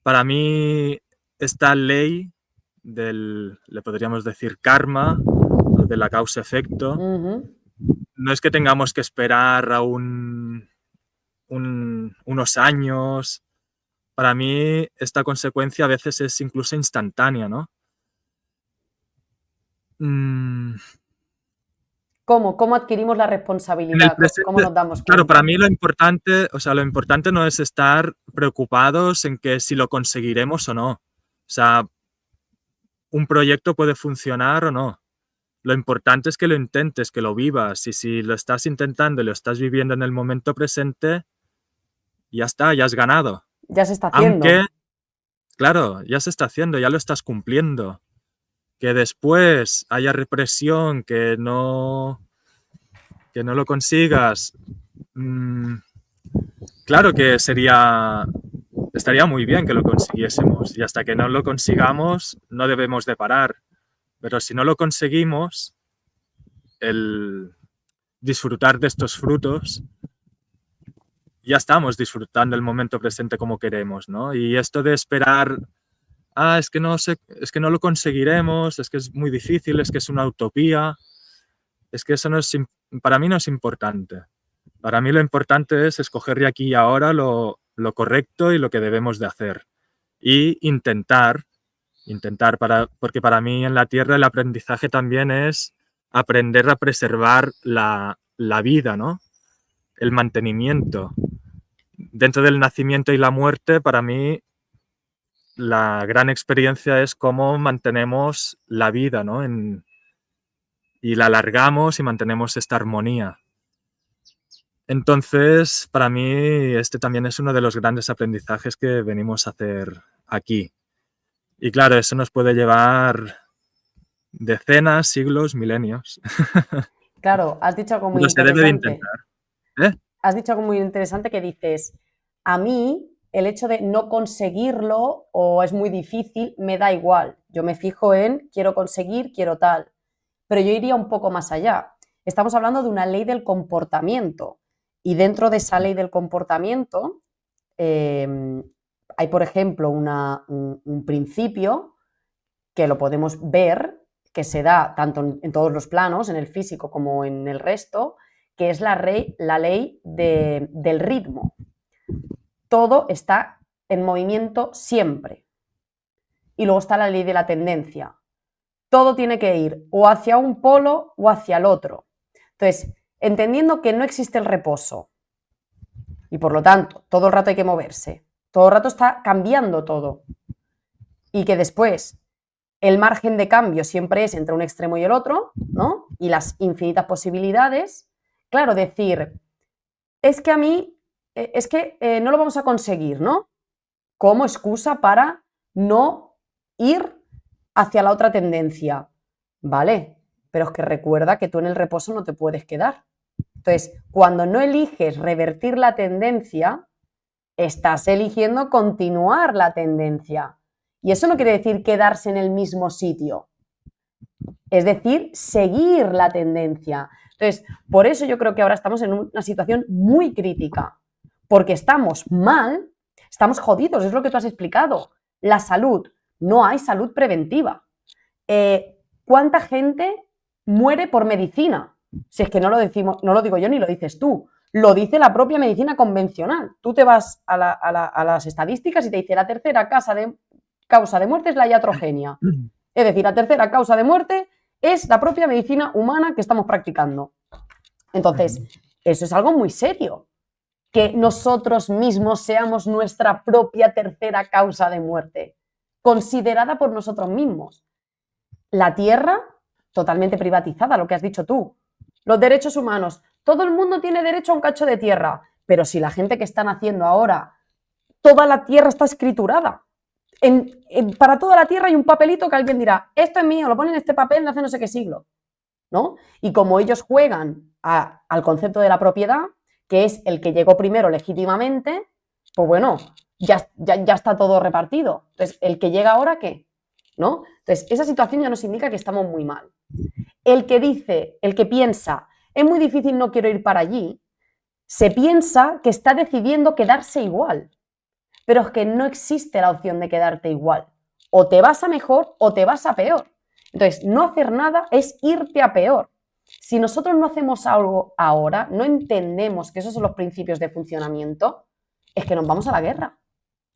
Para mí, esta ley le podríamos decir karma, o de la causa-efecto, no es que tengamos que esperar a unos años. Para mí, esta consecuencia a veces es incluso instantánea, ¿no? ¿Cómo adquirimos la En el responsabilidad? ¿Cómo presente, nos damos claro, cuenta? para mí lo importante, o sea, lo importante no es estar preocupados en que si lo conseguiremos o no. O sea, un proyecto puede funcionar o no. Lo importante es que lo intentes, que lo vivas. Y si lo estás intentando y lo estás viviendo en el momento presente, ya está, ya has ganado. Ya se está Aunque, haciendo. claro, ya se está haciendo, ya lo estás cumpliendo. Que después haya represión, que no lo consigas, claro que estaría muy bien que lo consiguiésemos y hasta que no lo consigamos no debemos de parar. Pero si no lo conseguimos, el disfrutar de estos frutos, ya estamos disfrutando el momento presente como queremos, ¿no? Y esto de esperar, es que no sé, es que no lo conseguiremos, es que es muy difícil, es que es una utopía, es que eso no es, para mí no es importante. Para mí lo importante es escoger de aquí y ahora lo correcto y lo que debemos de hacer. Y intentar porque para mí en la Tierra el aprendizaje también es aprender a preservar la vida, ¿no? El mantenimiento. Dentro del nacimiento y la muerte, para mí la gran experiencia es cómo mantenemos la vida, ¿no? Y la alargamos y mantenemos esta armonía. Entonces, para mí, este también es uno de los grandes aprendizajes que venimos a hacer aquí. Y claro, eso nos puede llevar decenas, siglos, milenios. Claro, has dicho algo muy Pero se debe de interesante. intentar. ¿Eh? Has dicho algo muy interesante que dices, a mí el hecho de no conseguirlo o es muy difícil, me da igual. Yo me fijo en quiero conseguir, quiero tal. Pero yo iría un poco más allá. Estamos hablando de una ley del comportamiento. Y dentro de esa ley del comportamiento hay, por ejemplo, un principio que lo podemos ver, que se da tanto en todos los planos, en el físico como en el resto, que es la ley del ritmo. Todo está en movimiento siempre. Y luego está la ley de la tendencia. Todo tiene que ir o hacia un polo o hacia el otro. Entonces, entendiendo que no existe el reposo y por lo tanto todo el rato hay que moverse, todo el rato está cambiando todo y que después el margen de cambio siempre es entre un extremo y el otro, ¿no? Y las infinitas posibilidades, claro, decir, es que a mí, no lo vamos a conseguir, ¿no? Como excusa para no ir hacia la otra tendencia, ¿vale? Pero es que recuerda que tú en el reposo no te puedes quedar. Entonces, cuando no eliges revertir la tendencia, estás eligiendo continuar la tendencia. Y eso no quiere decir quedarse en el mismo sitio. Es decir, seguir la tendencia. Entonces, por eso yo creo que ahora estamos en una situación muy crítica. Porque estamos mal, estamos jodidos, es lo que tú has explicado. La salud, no hay salud preventiva. ¿Cuánta gente muere por medicina? Si es que no lo decimos, no lo digo yo ni lo dices tú, lo dice la propia medicina convencional. Tú te vas a las estadísticas y te dice la tercera causa de muerte es la iatrogenia. Es decir, la tercera causa de muerte es la propia medicina humana que estamos practicando. Entonces, eso es algo muy serio. Que nosotros mismos seamos nuestra propia tercera causa de muerte, considerada por nosotros mismos. La tierra, totalmente privatizada, lo que has dicho tú. Los derechos humanos. Todo el mundo tiene derecho a un cacho de tierra, pero si la gente que están haciendo ahora, toda la tierra está escriturada. Para toda la tierra hay un papelito que alguien dirá, esto es mío, lo ponen en este papel de hace no sé qué siglo, ¿no? Y como ellos juegan al concepto de la propiedad, que es el que llegó primero legítimamente, pues bueno, ya está todo repartido. Entonces, ¿el que llega ahora qué? ¿No? Entonces, esa situación ya nos indica que estamos muy mal. El que dice, el que piensa, es muy difícil, no quiero ir para allí, se piensa que está decidiendo quedarse igual. Pero es que no existe la opción de quedarte igual. O te vas a mejor o te vas a peor. Entonces, no hacer nada es irte a peor. Si nosotros no hacemos algo ahora, no entendemos que esos son los principios de funcionamiento, es que nos vamos a la guerra,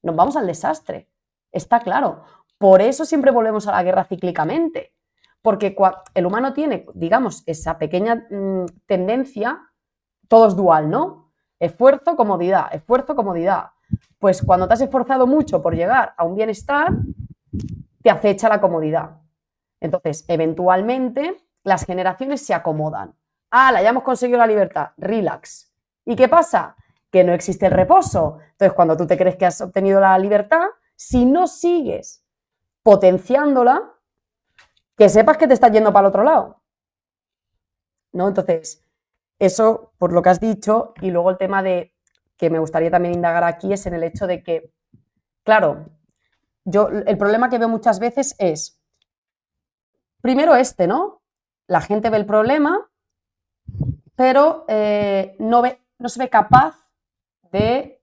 nos vamos al desastre. Está claro. Por eso siempre volvemos a la guerra cíclicamente. Porque el humano tiene, digamos, esa pequeña tendencia, todo es dual, ¿no? Esfuerzo, comodidad, esfuerzo, comodidad. Pues cuando te has esforzado mucho por llegar a un bienestar, te acecha la comodidad. Entonces, eventualmente, las generaciones se acomodan. ¡Hala! Ya hemos conseguido la libertad. Relax. ¿Y qué pasa? Que no existe el reposo. Entonces, cuando tú te crees que has obtenido la libertad, si no sigues potenciándola, que sepas que te estás yendo para el otro lado, ¿no? Entonces, eso por lo que has dicho, y luego el tema de que me gustaría también indagar aquí es en el hecho de que, claro, yo el problema que veo muchas veces es, primero ¿no? La gente ve el problema, pero no se ve capaz de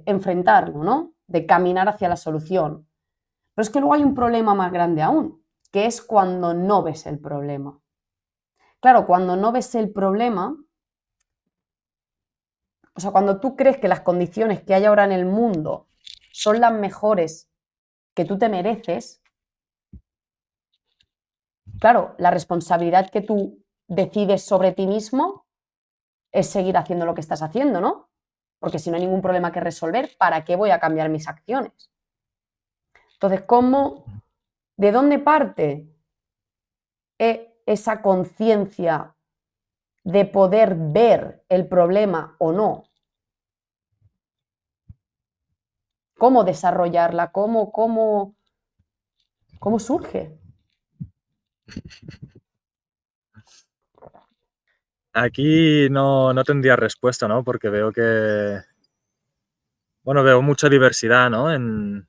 enfrentarlo, ¿no? De caminar hacia la solución. Pero es que luego hay un problema más grande aún, que es cuando no ves el problema. Claro, cuando no ves el problema, o sea, cuando tú crees que las condiciones que hay ahora en el mundo son las mejores que tú te mereces, claro, la responsabilidad que tú decides sobre ti mismo es seguir haciendo lo que estás haciendo, ¿no? Porque si no hay ningún problema que resolver, ¿para qué voy a cambiar mis acciones? Entonces, ¿de dónde parte esa conciencia de poder ver el problema o no? ¿Cómo desarrollarla? ¿Cómo surge? Aquí no tendría respuesta, ¿no? Porque veo veo mucha diversidad, ¿no? En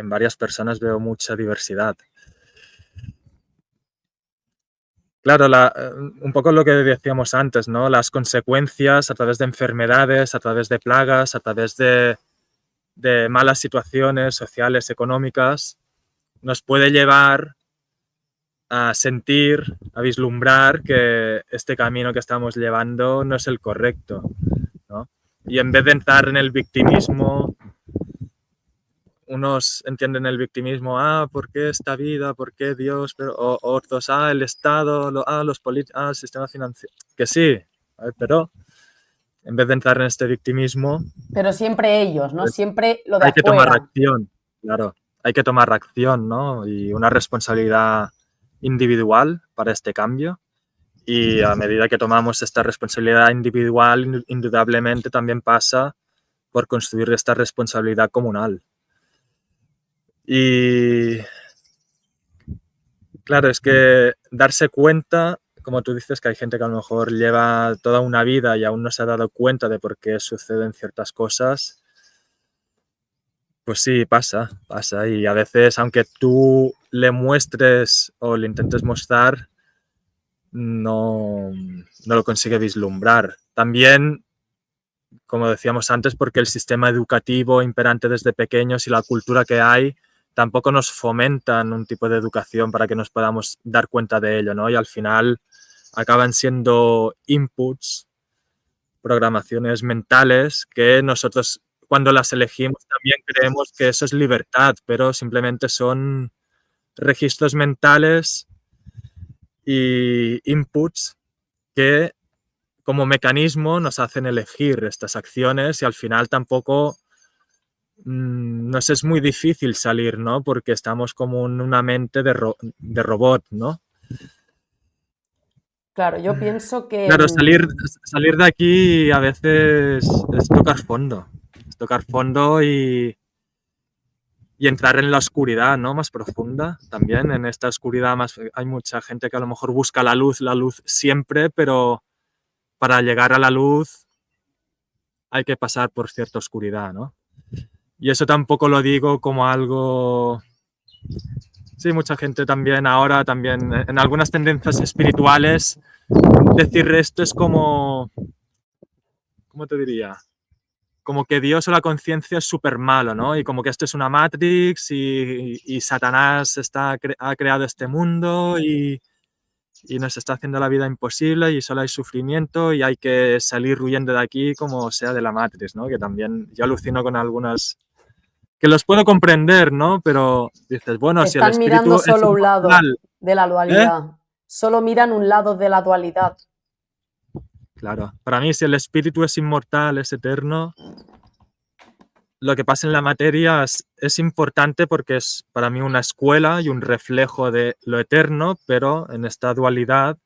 varias personas veo mucha diversidad. Claro, un poco lo que decíamos antes, ¿no? Las consecuencias a través de enfermedades, a través de plagas, a través de malas situaciones sociales, económicas, nos puede llevar a sentir, a vislumbrar que este camino que estamos llevando no es el correcto, ¿no? Y en vez de entrar en el victimismo, unos entienden el victimismo, ¿por qué esta vida? ¿Por qué Dios? Pero, o otros, el Estado, los políticos, el sistema financiero. Que sí, pero en vez de entrar en este victimismo, Pero siempre ellos, ¿no? pues Siempre lo de hay que tomar afuera. acción, claro, hay que tomar acción, ¿no? Y una responsabilidad individual para este cambio. Y a medida que tomamos esta responsabilidad individual, indudablemente también pasa por construir esta responsabilidad comunal. Y claro, es que darse cuenta, como tú dices, que hay gente que a lo mejor lleva toda una vida y aún no se ha dado cuenta de por qué suceden ciertas cosas, pues sí, pasa. Y a veces, aunque tú le muestres o le intentes mostrar, no lo consigue vislumbrar. También, como decíamos antes, porque el sistema educativo imperante desde pequeños y la cultura que hay tampoco nos fomentan un tipo de educación para que nos podamos dar cuenta de ello, ¿no? Y al final acaban siendo inputs, programaciones mentales que nosotros cuando las elegimos también creemos que eso es libertad, pero simplemente son registros mentales y inputs que como mecanismo nos hacen elegir estas acciones y al final tampoco nos es muy difícil salir, ¿no? Porque estamos como en una mente de robot, ¿no? Claro, yo pienso que Claro, salir de aquí a veces es tocar fondo. Es tocar fondo y entrar en la oscuridad, ¿no? Más profunda también. En esta oscuridad más hay mucha gente que a lo mejor busca la luz siempre, pero para llegar a la luz hay que pasar por cierta oscuridad, ¿no? Y eso tampoco lo digo como algo... Sí, mucha gente también ahora, también en algunas tendencias espirituales, decir esto es como... ¿Cómo te diría? Como que Dios o la conciencia es súper malo, ¿no? Y como que esto es una Matrix y Satanás ha creado este mundo y nos está haciendo la vida imposible y solo hay sufrimiento y hay que salir huyendo de aquí como sea de la Matrix, ¿no? Que también yo alucino con algunas... Que los puedo comprender, ¿no? Pero dices, bueno, si el están mirando espíritu es solo un lado inmortal, de la ¿eh? dualidad. Solo miran un lado de la dualidad. Claro, para mí si el espíritu es inmortal, es eterno, lo que pasa en la materia es importante porque es para mí una escuela y un reflejo de lo eterno, pero en esta dualidad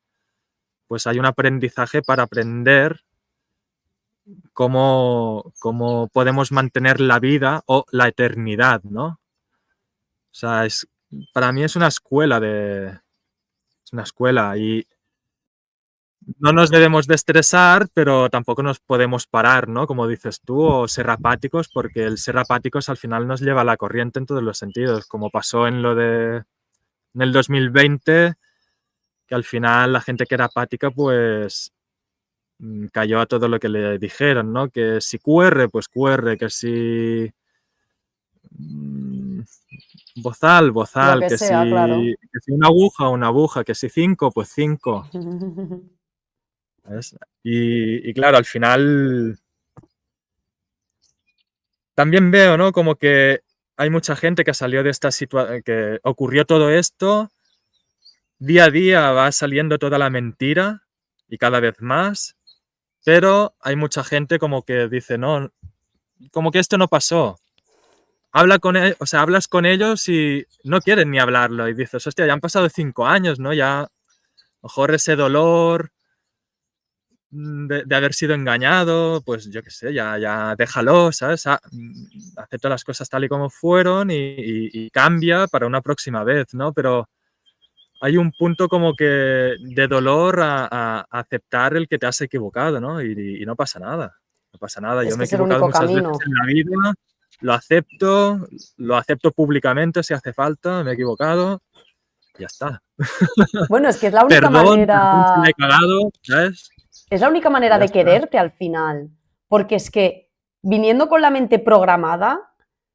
pues hay un aprendizaje para aprender cómo podemos mantener la vida o la eternidad, ¿no? O sea, para mí es una escuela es una escuela y no nos debemos de estresar, pero tampoco nos podemos parar, ¿no? Como dices tú, o ser apáticos, porque el ser apáticos al final nos lleva a la corriente en todos los sentidos, como pasó en en el 2020, que al final la gente que era apática, pues cayó a todo lo que le dijeron, ¿no? Que si QR, pues QR, que si mm, Lo bozal, que sea, claro. que si una aguja, que si 5, pues 5. ¿Ves? Y claro, al final también veo, ¿no? Como que hay mucha gente que salió de esta situación, que ocurrió todo esto, día a día va saliendo toda la mentira y cada vez más, pero hay mucha gente como que dice, no, como que esto no pasó. O sea, hablas con ellos y no quieren ni hablarlo y dices, hostia, ya han pasado 5 años, ¿no? Ya a lo mejor ese dolor de haber sido engañado, pues yo qué sé, ya déjalo, ¿sabes? Acepta las cosas tal y como fueron y cambia para una próxima vez, ¿no? Pero hay un punto como que de dolor a aceptar el que te has equivocado, ¿no? Y no pasa nada, no pasa nada. Es Yo que me he es el equivocado único muchas veces camino. en la vida, lo acepto públicamente si hace falta, me he equivocado, ya está. Bueno, es que es la única Perdón si la he manera, cagado, ¿sabes? es la única Y manera ya de está. quererte al final. Porque es que viniendo con la mente programada,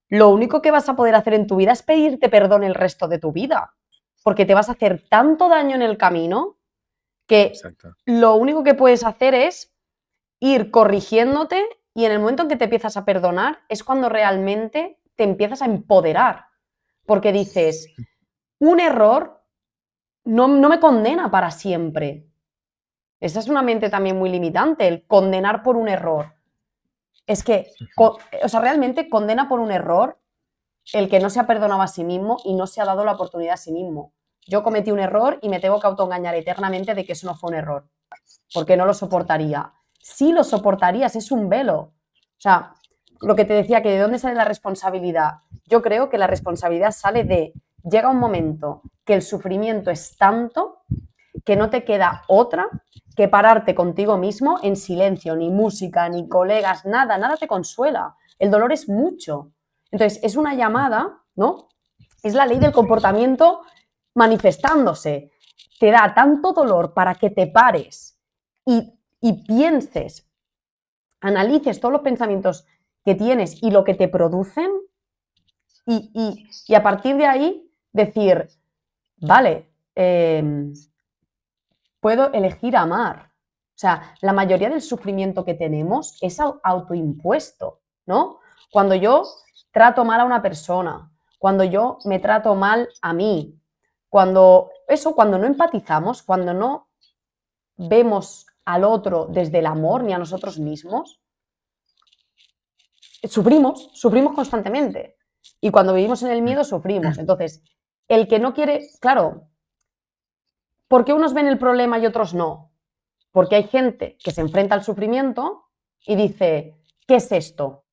lo único que vas a poder hacer en tu vida es pedirte perdón el resto de tu vida. Porque te vas a hacer tanto daño en el camino que Exacto. lo único que puedes hacer es ir corrigiéndote y en el momento en que te empiezas a perdonar es cuando realmente te empiezas a empoderar, porque dices, un error no me condena para siempre. Esa es una mente también muy limitante, el condenar por un error. Es que, o sea, realmente condena por un error el que no se ha perdonado a sí mismo y no se ha dado la oportunidad a sí mismo. Yo cometí un error y me tengo que autoengañar eternamente de que eso no fue un error, porque no lo soportaría. Sí lo soportarías, es un velo. O sea, lo que te decía, que de dónde sale la responsabilidad. Yo creo que la responsabilidad sale de, llega un momento que el sufrimiento es tanto que no te queda otra que pararte contigo mismo en silencio, ni música, ni colegas, nada, nada te consuela. El dolor es mucho. Entonces, es una llamada, ¿no? Es la ley del comportamiento manifestándose. Te da tanto dolor para que te pares y pienses, analices todos los pensamientos que tienes y lo que te producen y a partir de ahí decir, vale, puedo elegir amar. O sea, la mayoría del sufrimiento que tenemos es autoimpuesto, ¿no? Cuando yo trato mal a una persona, cuando yo me trato mal a mí, cuando no empatizamos, cuando no vemos al otro desde el amor ni a nosotros mismos, sufrimos constantemente. Y cuando vivimos en el miedo, sufrimos. Entonces, el que no quiere, claro, ¿por qué unos ven el problema y otros no? Porque hay gente que se enfrenta al sufrimiento y dice, ¿qué es esto?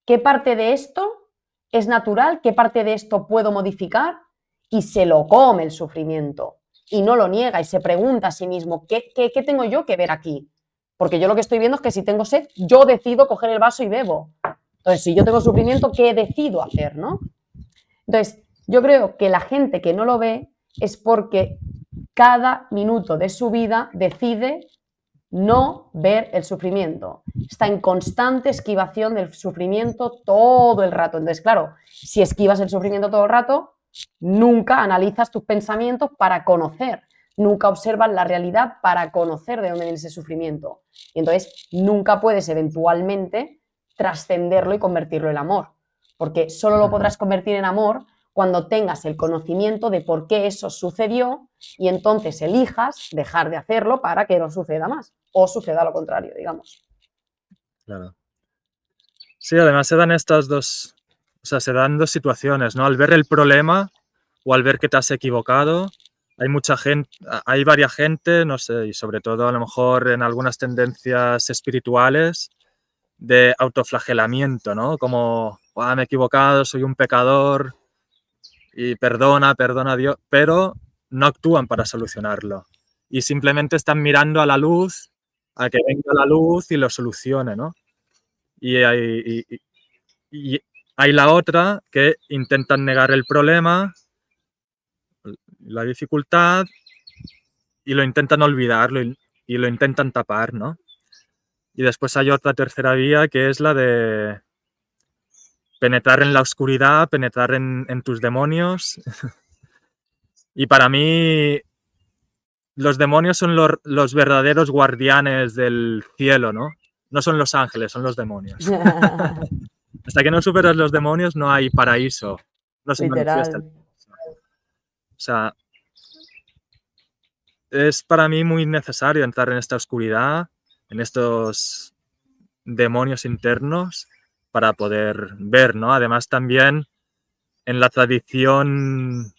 ¿Qué parte de esto es natural? ¿Qué parte de esto puedo modificar? Y se lo come el sufrimiento y no lo niega y se pregunta a sí mismo, ¿qué tengo yo que ver aquí? Porque yo lo que estoy viendo es que si tengo sed, yo decido coger el vaso y bebo. Entonces, si yo tengo sufrimiento, ¿qué decido hacer, no? Entonces, yo creo que la gente que no lo ve es porque cada minuto de su vida decide no ver el sufrimiento. Está en constante esquivación del sufrimiento todo el rato. Entonces, claro, si esquivas el sufrimiento todo el rato, nunca analizas tus pensamientos para conocer, nunca observas la realidad para conocer de dónde viene ese sufrimiento. Y entonces nunca puedes eventualmente trascenderlo y convertirlo en amor, porque solo lo podrás convertir en amor cuando tengas el conocimiento de por qué eso sucedió y entonces elijas dejar de hacerlo para que no suceda más o suceda lo contrario, digamos. Claro. Sí, además se dan estas dos, o sea, se dan dos situaciones, ¿no? Al ver el problema o al ver que te has equivocado, hay mucha gente, hay varias gente, no sé, y sobre todo a lo mejor en algunas tendencias espirituales de autoflagelamiento, ¿no? Como, me he equivocado, soy un pecador y perdona a Dios, pero no actúan para solucionarlo y simplemente están mirando a la luz, a que venga la luz y lo solucione, ¿no? Y hay la otra que intentan negar el problema, la dificultad, y lo intentan olvidar y lo intentan tapar, ¿no? Y después hay otra tercera vía que es la de penetrar en la oscuridad, penetrar en tus demonios. Y para mí los demonios son los verdaderos guardianes del cielo, ¿no? No son los ángeles, son los demonios. Hasta que no superas los demonios no hay paraíso, no se manifiesta. Literal. O sea, es para mí muy necesario entrar en esta oscuridad, en estos demonios internos, para poder ver, ¿no? Además también en la tradición,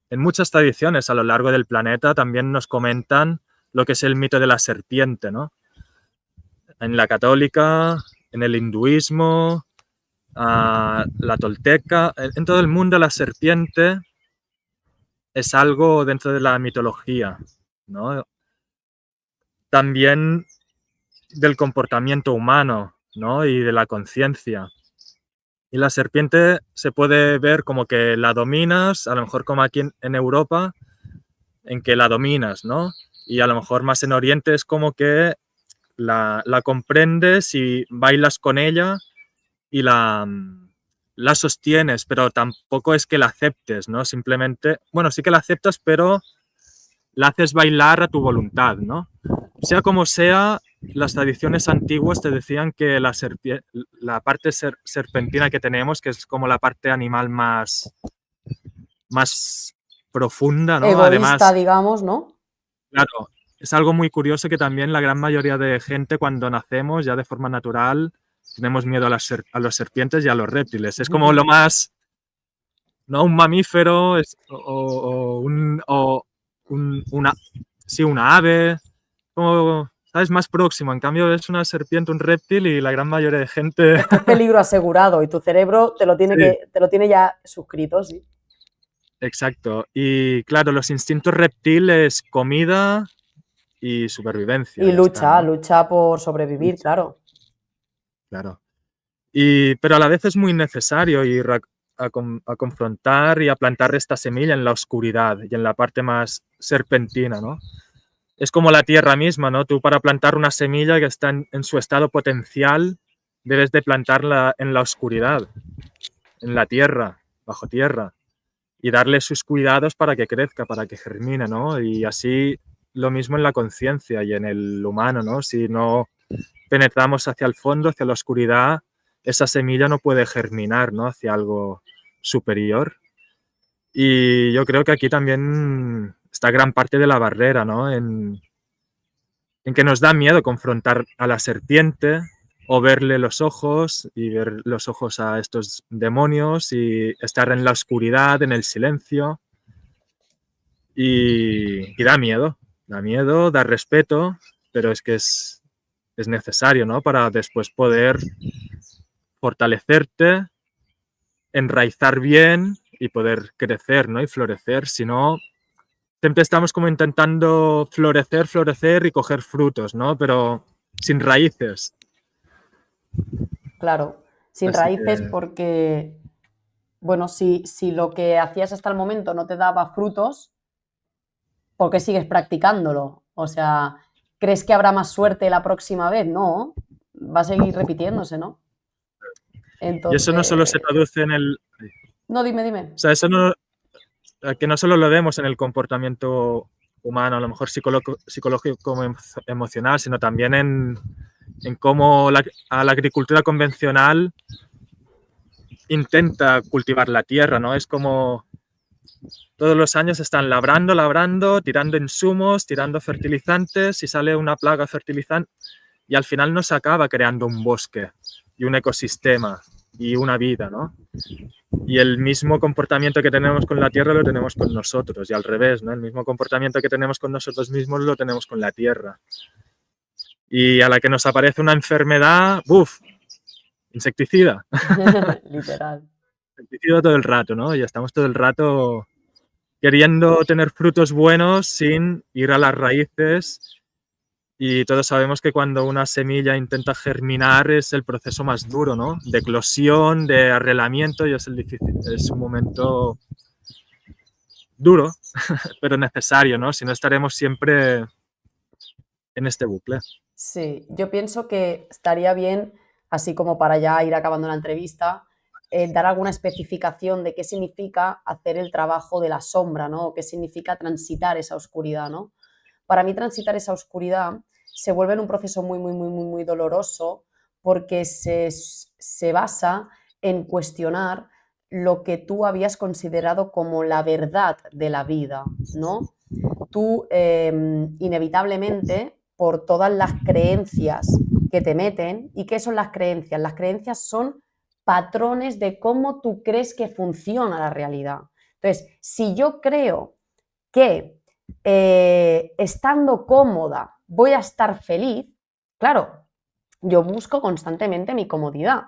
en muchas tradiciones a lo largo del planeta también nos comentan lo que es el mito de la serpiente, ¿no? En la católica, en el hinduismo, la tolteca, en todo el mundo la serpiente es algo dentro de la mitología, ¿no? También del comportamiento humano, ¿no? Y de la conciencia. Y la serpiente se puede ver como que la dominas, a lo mejor como aquí en Europa, en que la dominas, ¿no? Y a lo mejor más en Oriente es como que la comprendes y bailas con ella y la sostienes, pero tampoco es que la aceptes, ¿no? Simplemente, bueno, sí que la aceptas, pero la haces bailar a tu voluntad, ¿no? Sea como sea, las tradiciones antiguas te decían que la parte serpentina que tenemos, que es como la parte animal más profunda, ¿no? Egoísta, Además, digamos, ¿no? claro, es algo muy curioso que también la gran mayoría de gente cuando nacemos ya de forma natural tenemos miedo a las serpientes y a los reptiles. Es como lo más, ¿no? Un mamífero sí, una ave, como, ¿sabes? Más próximo. En cambio es una serpiente, un reptil y la gran mayoría de gente... Es que es peligro asegurado y tu cerebro te lo tiene, Sí, te lo tiene ya suscrito, sí. exacto. Y claro, los instintos reptiles, comida y supervivencia, Y ya está, lucha, ¿no? lucha por sobrevivir, claro. Claro. Pero a la vez es muy necesario ir a confrontar y a plantar esta semilla en la oscuridad y en la parte más serpentina, ¿no? Es como la tierra misma, ¿no? Tú para plantar una semilla que está en su estado potencial, debes de plantarla en la oscuridad, en la tierra, bajo tierra, y darle sus cuidados para que crezca, para que germine, ¿no? Y así lo mismo en la conciencia y en el humano, ¿no? Si no penetramos hacia el fondo, hacia la oscuridad, esa semilla no puede germinar, ¿no? Hacia algo superior. Y yo creo que aquí también está gran parte de la barrera, ¿no? En que nos da miedo confrontar a la serpiente o verle los ojos y ver los ojos a estos demonios y estar en la oscuridad, en el silencio. Y da miedo, da respeto, pero es que es necesario, ¿no? Para después poder fortalecerte, enraizar bien y poder crecer, ¿no? Y florecer. Si no, siempre estamos como intentando florecer y coger frutos, ¿no? Pero sin raíces. Claro, sin Así raíces que porque, bueno, si lo que hacías hasta el momento no te daba frutos, ¿por qué sigues practicándolo? O sea, ¿crees que habrá más suerte la próxima vez? No, va a seguir repitiéndose, ¿no? y eso no solo se Entonces, traduce en el... no, dime, O dime. sea, eso no, que no solo lo vemos en el comportamiento humano, a lo mejor psicológico como emocional, sino también en cómo a la agricultura convencional intenta cultivar la tierra, ¿no? Es como todos los años están labrando, tirando insumos, tirando fertilizantes y sale una plaga fertilizante y al final no se acaba creando un bosque y un ecosistema y una vida, ¿no? Y el mismo comportamiento que tenemos con la tierra lo tenemos con nosotros y al revés, ¿no? El mismo comportamiento que tenemos con nosotros mismos lo tenemos con la tierra. Y a la que nos aparece una enfermedad, ¡buf! Insecticida. Literal. Insecticida todo el rato, ¿no? Y estamos todo el rato queriendo tener frutos buenos sin ir a las raíces. Y todos sabemos que cuando una semilla intenta germinar es el proceso más duro, ¿no? De eclosión, de arrelamiento y es el difícil. Es un momento duro, pero necesario, ¿no? Si no estaremos siempre en este bucle. Sí, yo pienso que estaría bien, así como para ya ir acabando la entrevista, dar alguna especificación de qué significa hacer el trabajo de la sombra, ¿no? O qué significa transitar esa oscuridad, ¿no? Para mí transitar esa oscuridad se vuelve en un proceso muy, muy, muy, muy, muy doloroso porque se basa en cuestionar lo que tú habías considerado como la verdad de la vida, ¿no? Tú inevitablemente, por todas las creencias que te meten, ¿y qué son las creencias? Las creencias son patrones de cómo tú crees que funciona la realidad. Entonces, si yo creo que estando cómoda voy a estar feliz, claro, yo busco constantemente mi comodidad.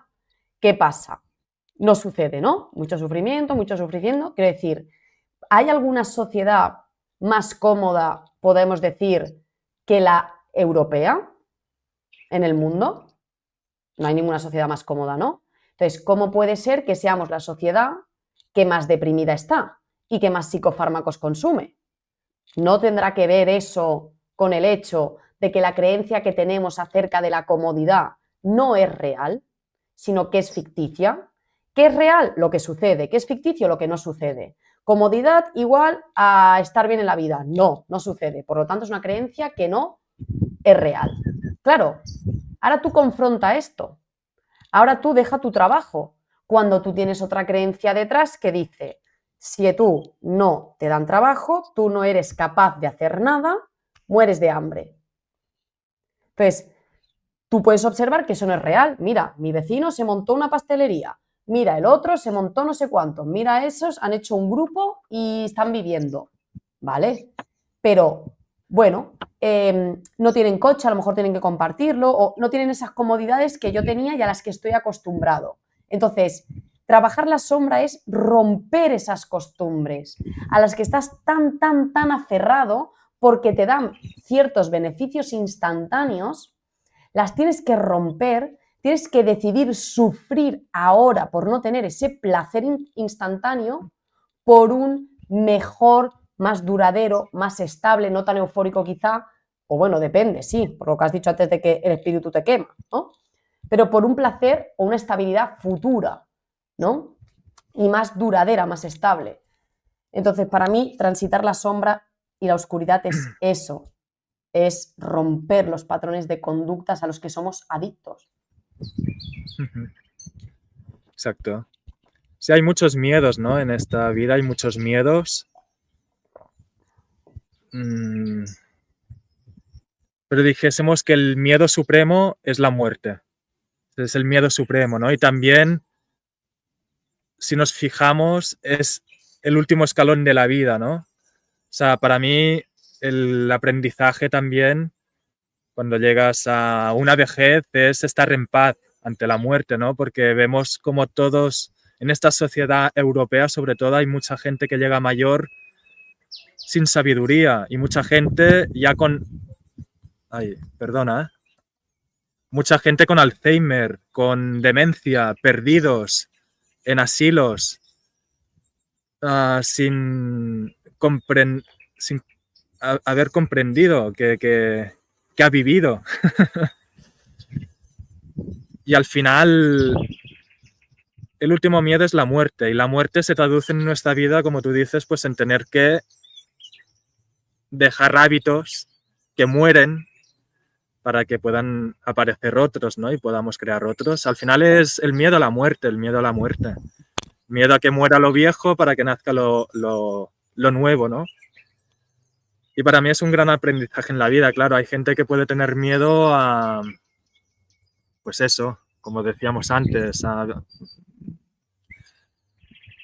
¿Qué pasa? No sucede, ¿no? Mucho sufrimiento. Quiero decir, ¿hay alguna sociedad más cómoda, podemos decir, que la europea en el mundo? No hay ninguna sociedad más cómoda, ¿no? Entonces, ¿cómo puede ser que seamos la sociedad que más deprimida está y que más psicofármacos consume? ¿No tendrá que ver eso con el hecho de que la creencia que tenemos acerca de la comodidad no es real, sino que es ficticia? ¿Qué es real? Lo que sucede. ¿Qué es ficticio? Lo que no sucede. Comodidad igual a estar bien en la vida. No, no sucede. Por lo tanto, es una creencia que no es real. Claro, ahora tú confronta esto. Ahora tú deja tu trabajo. Cuando tú tienes otra creencia detrás que dice, si tú no te dan trabajo, tú no eres capaz de hacer nada, mueres de hambre. Entonces, tú puedes observar que eso no es real. Mira, mi vecino se montó una pastelería. Mira, el otro se montó no sé cuántos. Mira, esos han hecho un grupo y están viviendo. ¿Vale? Pero, bueno, no tienen coche, a lo mejor tienen que compartirlo, o no tienen esas comodidades que yo tenía y a las que estoy acostumbrado. Entonces, trabajar la sombra es romper esas costumbres a las que estás tan aferrado porque te dan ciertos beneficios instantáneos, las tienes que romper, tienes que decidir sufrir ahora por no tener ese placer instantáneo por un mejor, más duradero, más estable, no tan eufórico quizá, o bueno, depende, sí, por lo que has dicho antes de que el espíritu te quema, ¿no? Pero por un placer o una estabilidad futura, ¿no? Y más duradera, más estable. Entonces, para mí, transitar la sombra y la oscuridad es eso, es romper los patrones de conductas a los que somos adictos. Exacto. Sí, hay muchos miedos, ¿no? En esta vida hay muchos miedos. Pero dijésemos que el miedo supremo es la muerte. Es el miedo supremo, ¿no? Y también, si nos fijamos, es el último escalón de la vida, ¿no? O sea, para mí el aprendizaje también, cuando llegas a una vejez, es estar en paz ante la muerte, ¿no? Porque vemos como todos, en esta sociedad europea sobre todo, hay mucha gente que llega mayor sin sabiduría y mucha gente ya con... Ay, perdona, ¿eh? Mucha gente con Alzheimer, con demencia, perdidos, en asilos, sin haber comprendido que ha vivido. Y al final, el último miedo es la muerte. Y la muerte se traduce en nuestra vida, como tú dices, pues en tener que dejar hábitos que mueren para que puedan aparecer otros, ¿no? Y podamos crear otros. Al final es el miedo a la muerte, el miedo a la muerte. Miedo a que muera lo viejo para que nazca lo nuevo, ¿no? Y para mí es un gran aprendizaje en la vida, claro. Hay gente que puede tener miedo a, pues eso, como decíamos antes, a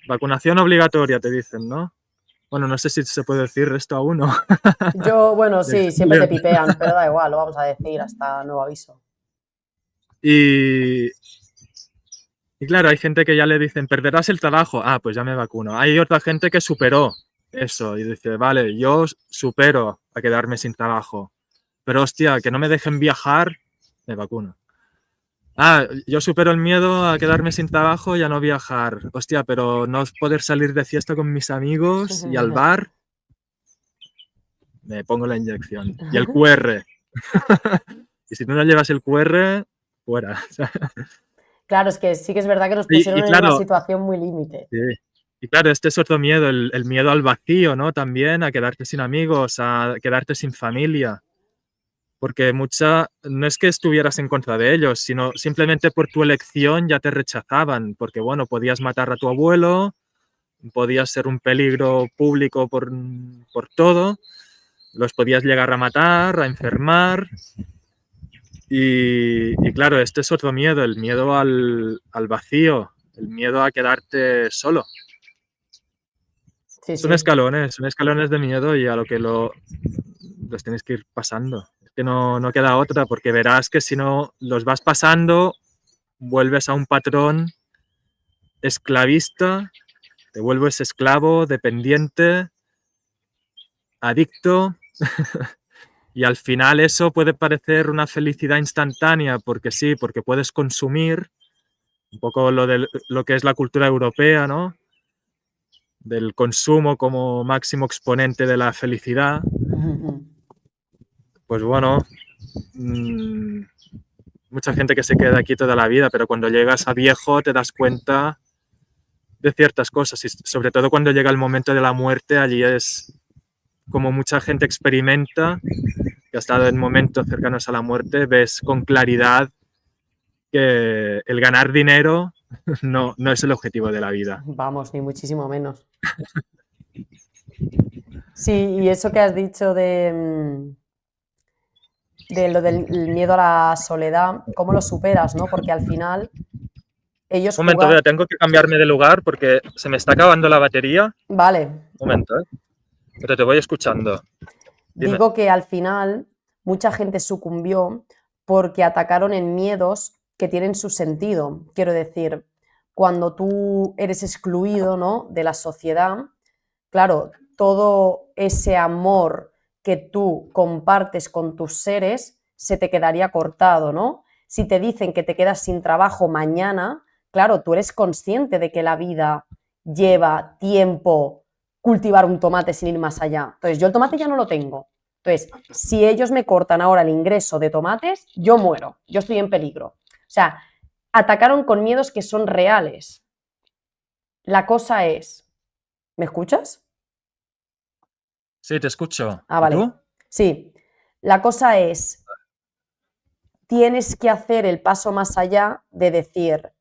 vacunación obligatoria, te dicen, ¿no? Bueno, no sé si se puede decir esto a uno. Yo, bueno, sí, siempre te pipean, pero da igual, lo vamos a decir hasta nuevo aviso. Y claro, hay gente que ya le dicen, perderás el trabajo. Ah, pues ya me vacuno. Hay otra gente que superó eso y dice, vale, yo supero a quedarme sin trabajo. Pero hostia, que no me dejen viajar, me vacuno. Ah, yo supero el miedo a quedarme sin trabajo y a no viajar. Hostia, pero no poder salir de fiesta con mis amigos y al bar, me pongo la inyección. Y el QR. Y si tú no llevas el QR, fuera. Claro, es que sí que es verdad que nos Y pusieron en una claro, situación muy límite. sí. Y claro, este es otro miedo, el miedo al vacío, ¿no? También a quedarte sin amigos, a quedarte sin familia. Porque no es que estuvieras en contra de ellos, sino simplemente por tu elección ya te rechazaban, porque bueno, podías matar a tu abuelo, podías ser un peligro público por todo, los podías llegar a matar, a enfermar. Y claro, este es otro miedo, el miedo al vacío, el miedo a quedarte solo. Sí, Son sí. escalones de miedo y a lo que los tienes que ir pasando. Es que no queda otra, porque verás que si no los vas pasando, vuelves a un patrón esclavista, te vuelves esclavo, dependiente, adicto, y al final eso puede parecer una felicidad instantánea, porque sí, porque puedes consumir, un poco lo que es la cultura europea, ¿no? Del consumo como máximo exponente de la felicidad. Pues bueno, mucha gente que se queda aquí toda la vida, pero cuando llegas a viejo te das cuenta de ciertas cosas y sobre todo cuando llega el momento de la muerte, allí es como mucha gente experimenta que has estado en momentos cercanos a la muerte, ves con claridad que el ganar dinero no es el objetivo de la vida. Vamos, ni muchísimo menos. Sí, y eso que has dicho de lo del miedo a la soledad, ¿cómo lo superas, no? Porque al final ellos Un momento, jugan... Bea, tengo que cambiarme de lugar porque se me está acabando la batería. Vale, Un momento, pero te voy escuchando. Dime. digo que al final mucha gente sucumbió porque atacaron en miedos que tienen su sentido. Quiero decir, cuando tú eres excluido, ¿no?, de la sociedad, claro, todo ese amor que tú compartes con tus seres se te quedaría cortado, ¿no? Si te dicen que te quedas sin trabajo mañana, claro, tú eres consciente de que la vida lleva tiempo cultivar un tomate sin ir más allá. Entonces, yo el tomate ya no lo tengo. Entonces, si ellos me cortan ahora el ingreso de tomates, yo muero, yo estoy en peligro. O sea, atacaron con miedos que son reales. La cosa es, ¿me escuchas? Sí, te escucho. Ah, ¿Y vale. tú? Sí. La cosa es, tienes que hacer el paso más allá de decir,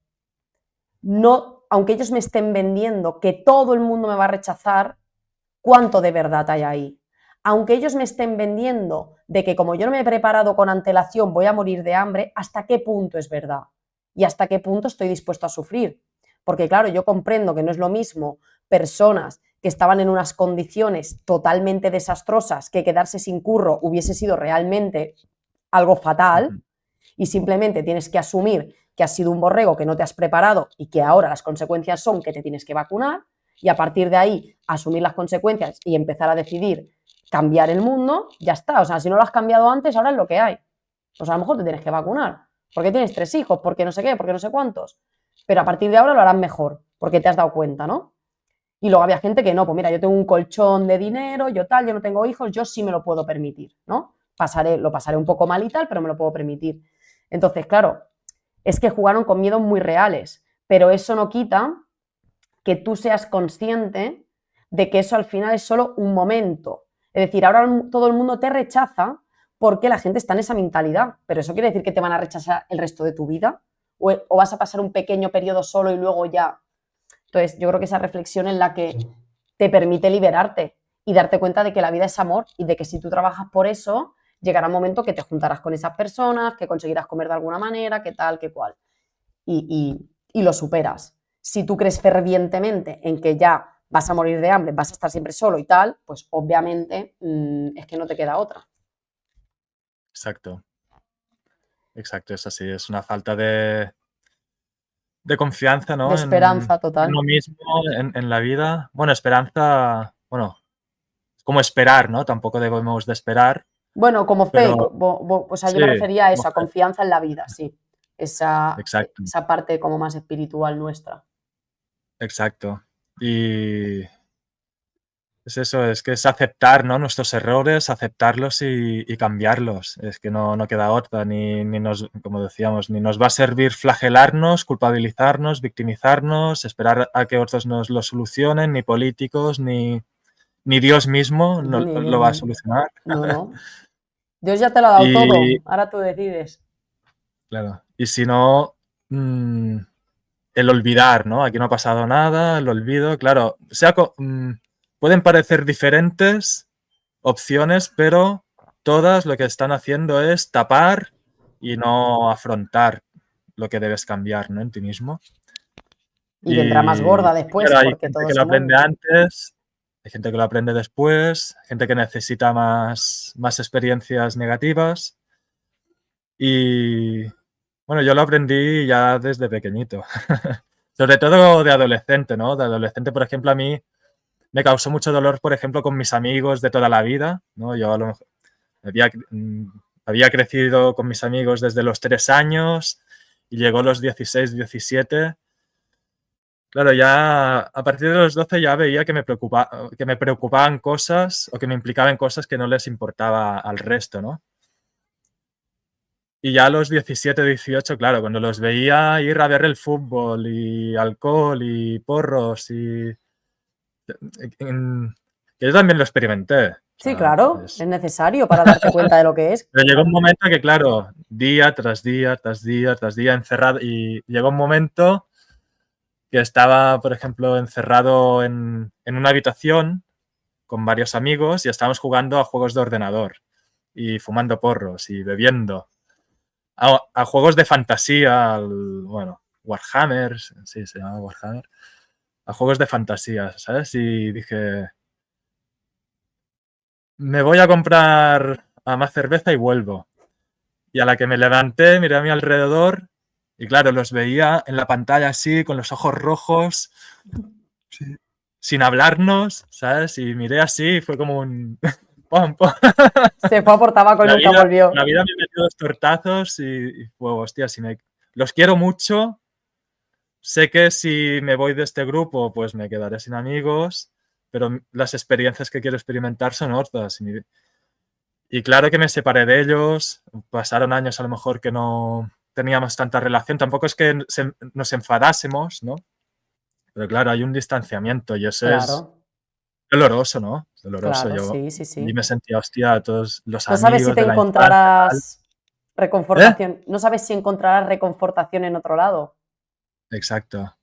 no, aunque ellos me estén vendiendo que todo el mundo me va a rechazar, ¿cuánto de verdad hay ahí? Aunque ellos me estén vendiendo de que como yo no me he preparado con antelación voy a morir de hambre, ¿hasta qué punto es verdad? ¿Y hasta qué punto estoy dispuesto a sufrir? Porque claro, yo comprendo que no es lo mismo personas que estaban en unas condiciones totalmente desastrosas, que quedarse sin curro hubiese sido realmente algo fatal, y simplemente tienes que asumir que has sido un borrego, que no te has preparado y que ahora las consecuencias son que te tienes que vacunar, y a partir de ahí asumir las consecuencias y empezar a decidir cambiar el mundo, ya está. O sea, si no lo has cambiado antes, ahora es lo que hay. Pues a lo mejor te tienes que vacunar, porque tienes 3 hijos, porque no sé qué, porque no sé cuántos. Pero a partir de ahora lo harán mejor, porque te has dado cuenta, ¿no? Y luego había gente que no, pues mira, yo tengo un colchón de dinero, yo tal, yo no tengo hijos, yo sí me lo puedo permitir, ¿no? Lo pasaré un poco mal y tal, pero me lo puedo permitir. Entonces, claro, es que jugaron con miedos muy reales, pero eso no quita que tú seas consciente de que eso al final es solo un momento. Es decir, ahora todo el mundo te rechaza porque la gente está en esa mentalidad, pero eso quiere decir que te van a rechazar el resto de tu vida o vas a pasar un pequeño periodo solo y luego ya. Entonces, yo creo que esa reflexión es la que te permite liberarte y darte cuenta de que la vida es amor y de que si tú trabajas por eso, llegará un momento que te juntarás con esas personas, que conseguirás comer de alguna manera, que tal, que cual. Y lo superas. Si tú crees fervientemente en que ya vas a morir de hambre, vas a estar siempre solo y tal, pues obviamente es que no te queda otra. Exacto. Exacto, es así. Es una falta de confianza, De ¿no? esperanza En total. uno mismo, en la vida. Bueno, esperanza, bueno, es como esperar, ¿no? Tampoco debemos de esperar, Bueno, como fe, pero o sea, yo sí, me refería a como eso, a fe. confianza en la vida, sí. Exacto, Esa parte como más espiritual nuestra. exacto. Y es eso, es que es aceptar, ¿no? Nuestros errores, aceptarlos y cambiarlos. Es que no queda otra, ni nos, como decíamos, ni nos va a servir flagelarnos, culpabilizarnos, victimizarnos, esperar a que otros nos lo solucionen, ni políticos, ni Dios mismo lo va a solucionar. No, no. Dios ya te lo ha dado Y, todo, ahora tú decides. claro, y si no, mm, el olvidar, ¿no? Aquí no ha pasado nada, el olvido, claro, pueden parecer diferentes opciones, pero todas lo que están haciendo es tapar y no afrontar lo que debes cambiar, ¿no? En ti mismo. Y vendrá más gorda Y después claro, hay porque gente todo que lo se aprende mueve. antes, hay gente que lo aprende después, gente que necesita más experiencias negativas. Y bueno, yo lo aprendí ya desde pequeñito. Sobre todo de adolescente, ¿no? De adolescente, por ejemplo, a mí me causó mucho dolor, por ejemplo, con mis amigos de toda la vida, ¿no? Yo a lo mejor había crecido con mis amigos desde los 3 años y llegó a los 16, 17. Claro, ya a partir de los 12 ya veía que me preocupaban cosas o que me implicaban cosas que no les importaba al resto, ¿no? Y ya a los 17, 18, claro, cuando los veía ir a ver el fútbol y alcohol y porros y que yo también lo experimenté. O Sí, sea, claro, es necesario para darte cuenta de lo que es. Pero llegó un momento que, claro, día tras día, tras día, tras día encerrado, y llegó un momento que estaba, por ejemplo, encerrado en una habitación con varios amigos y estábamos jugando a juegos de ordenador y fumando porros y bebiendo. A juegos de fantasía, bueno, Warhammer, sí, se llama Warhammer. A juegos de fantasía, ¿sabes? Y dije, me voy a comprar a más cerveza y vuelvo. Y a la que me levanté, miré a mi alrededor y claro, los veía en la pantalla así, con los ojos rojos, sí, sin hablarnos, ¿sabes? Y miré así y fue como un... ¡Pum, pum! Se fue a por tabaco y nunca volvió. La vida me metió dos tortazos y fue, hostia, si me, los quiero mucho. Sé que si me voy de este grupo, pues me quedaré sin amigos, pero las experiencias que quiero experimentar son otras. Y claro que me separé de ellos, pasaron años a lo mejor que no teníamos tanta relación, tampoco es que nos enfadásemos, ¿no? Pero claro, hay un distanciamiento y eso es Claro, doloroso, ¿no? Es doloroso. claro, Yo sí, sí, y me sí. sentía, hostia, todos los No sabes si amigos te de la infancia, tal. encontrarás ¿Eh? reconfortación, no sabes si encontrarás reconfortación en otro lado. Exacto,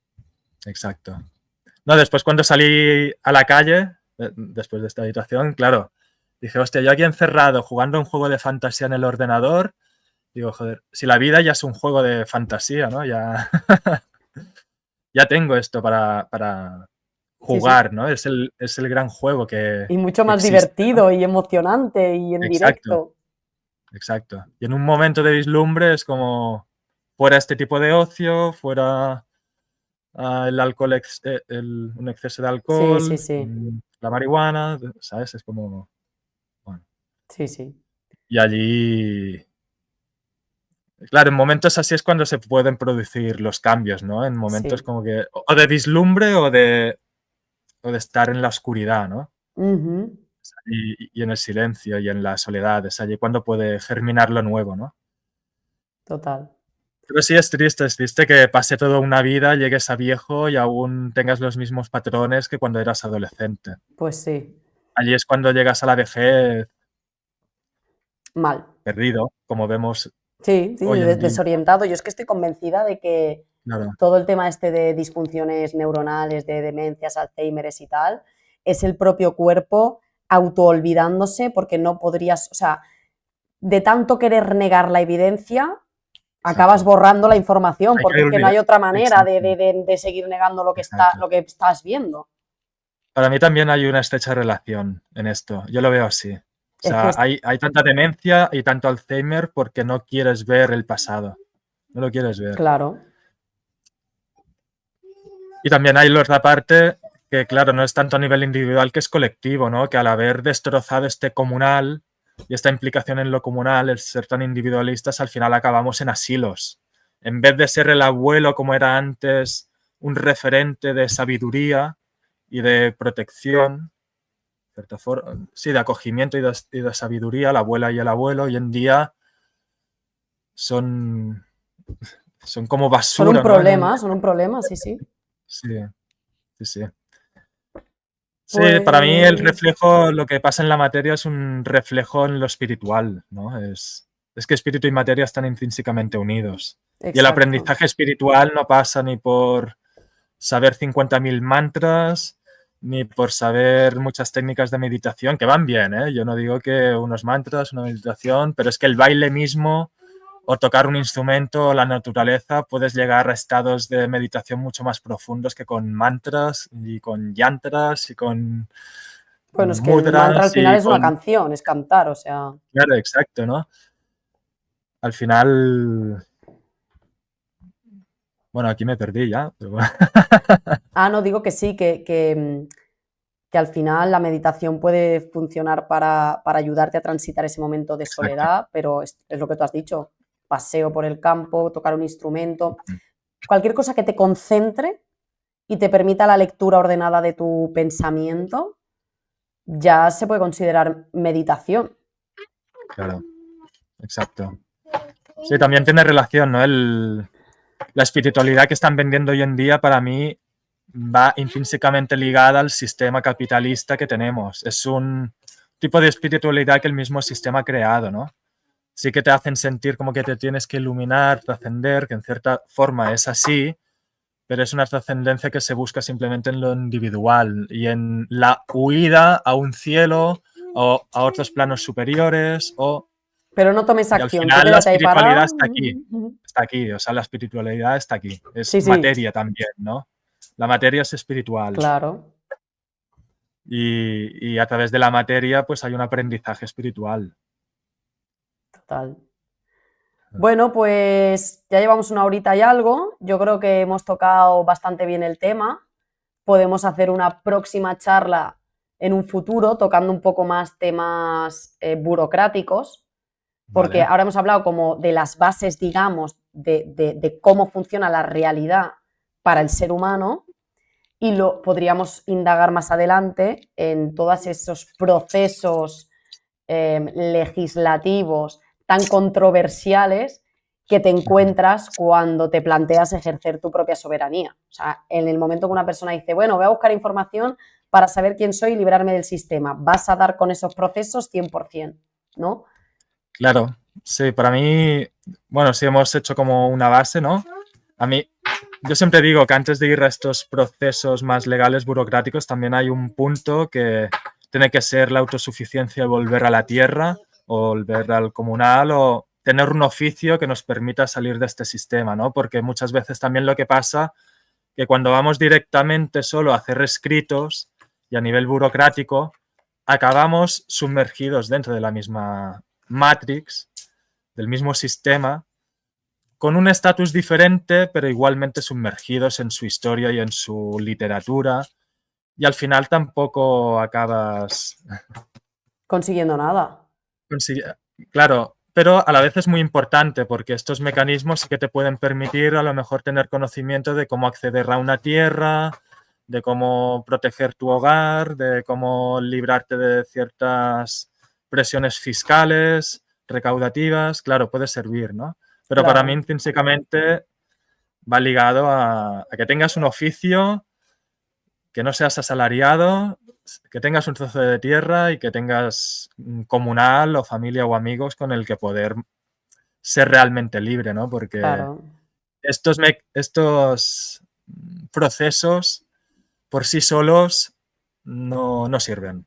exacto. No, después cuando salí a la calle, después de esta habitación, claro, dije, hostia, yo aquí encerrado jugando un juego de fantasía en el ordenador, digo, joder, si la vida ya es un juego de fantasía, ¿no? Ya, ya tengo esto para Sí, sí. jugar, ¿no? Es el gran juego Y mucho que más existe, ¿no? divertido y emocionante y en Exacto, directo. exacto. Y en un momento de vislumbre es como, fuera este tipo de ocio, fuera el alcohol, un exceso de Sí, sí, alcohol, sí. la marihuana, ¿sabes? Es como, bueno. Sí, sí. Y allí, claro, en momentos así es cuando se pueden producir los cambios, ¿no? En momentos Sí. como que, o de vislumbre o de estar en la oscuridad, ¿no? Ujú. Y en el silencio y en la soledad, es allí cuando puede germinar lo nuevo, ¿no? Total. Pero sí es triste que pase toda una vida, llegues a viejo y aún tengas los mismos patrones que cuando eras adolescente. Pues sí. Allí es cuando llegas a la vejez Mal. perdido, como vemos Sí, sí, hoy en día. desorientado. Yo es que estoy convencida de que Claro, todo el tema este de disfunciones neuronales, de demencias, Alzheimer's y tal, es el propio cuerpo autoolvidándose porque no podrías, o sea, de tanto querer negar la evidencia, acabas exacto. borrando la información, Hay porque que es que no olvidar. hay otra manera Exacto, de seguir negando exacto. lo que estás viendo. Para mí también hay una estrecha relación en esto. Yo lo veo así. O Es que sea, es, hay tanta demencia y tanto Alzheimer porque no quieres ver el pasado. No lo quieres ver. claro, Y también hay la otra parte que, claro, no es tanto a nivel individual que es colectivo, ¿no? Que al haber destrozado este comunal y esta implicación en lo comunal, el ser tan individualistas, al final acabamos en asilos. En vez de ser el abuelo como era antes, un referente de sabiduría y de protección, cierta forma, sí, de acogimiento y de sabiduría, la abuela y el abuelo, hoy en día son, son como basura, ¿no? son un problema, sí, sí. Sí, sí, sí. Sí, para mí el Pues, reflejo, lo que pasa en la materia es un reflejo en lo espiritual, ¿no? Es que espíritu y materia están intrínsecamente unidos. Y el exacto. aprendizaje espiritual no pasa ni por saber 50.000 mantras, ni por saber muchas técnicas de meditación, que van bien, ¿eh? Yo no digo que unos mantras, una meditación, pero es que el baile mismo o tocar un instrumento o la naturaleza, puedes llegar a estados de meditación mucho más profundos que con mantras y con yantras y con Bueno, es que el mantra al mudras final y es una con... canción, es cantar, o sea. Claro, exacto, ¿no? Al final... Bueno, aquí me perdí ya, pero bueno. Ah, no, digo que sí, que al final la meditación puede funcionar para ayudarte a transitar ese momento de Exacto. soledad, pero es lo que tú has dicho, paseo por el campo, tocar un instrumento, cualquier cosa que te concentre y te permita la lectura ordenada de tu pensamiento, ya se puede considerar meditación. Claro, exacto. Sí, también tiene relación, ¿no? La espiritualidad que están vendiendo hoy en día para mí va intrínsecamente ligada al sistema capitalista que tenemos. Es tipo de espiritualidad que el mismo sistema ha creado, ¿no? Sí que te hacen sentir como que te tienes que iluminar, trascender, que en cierta forma es así, pero es una trascendencia que se busca simplemente en lo individual y en la huida a un cielo o a otros planos superiores Pero no tomes y al acción, tú final la quédate ahí espiritualidad parado. está aquí, o sea, la espiritualidad está aquí, es Sí, sí, materia también, ¿no? La materia es espiritual claro, y a través de la materia pues hay un aprendizaje espiritual. total. Bueno, pues ya llevamos una horita y algo. Yo creo que hemos tocado bastante bien el tema. Podemos hacer una próxima charla en un futuro tocando un poco más temas burocráticos, porque Vale, ahora hemos hablado como de las bases, digamos, de cómo funciona la realidad para el ser humano y lo podríamos indagar más adelante en todos esos procesos legislativos tan controversiales que te encuentras cuando te planteas ejercer tu propia soberanía. O sea, en el momento que una persona dice, bueno, voy a buscar información para saber quién soy y librarme del sistema, vas a dar con esos procesos 100%, ¿no? claro, sí, para mí, bueno, sí hemos hecho como una base, ¿no? A mí, yo siempre digo que antes de ir a estos procesos más legales, burocráticos, también hay un punto que tiene que ser la autosuficiencia de volver a la tierra o volver al comunal o tener un oficio que nos permita salir de este sistema, ¿no? Porque muchas veces también lo que pasa que cuando vamos directamente solo a hacer escritos y a nivel burocrático, acabamos sumergidos dentro de la misma matrix, del mismo sistema, con un estatus diferente, pero igualmente sumergidos en su historia y en su literatura, y al final tampoco acabas Consiguiendo nada. claro, pero a la vez es muy importante porque estos mecanismos sí que te pueden permitir a lo mejor tener conocimiento de cómo acceder a una tierra, de cómo proteger tu hogar, de cómo librarte de ciertas presiones fiscales, recaudativas, claro, puede servir, ¿no? Pero para mí Claro. intrínsecamente va ligado a que tengas un oficio, que no seas asalariado, que tengas un trozo de tierra y que tengas un comunal o familia o amigos con el que poder ser realmente libre, ¿no? Porque Claro. estos procesos por sí solos no sirven.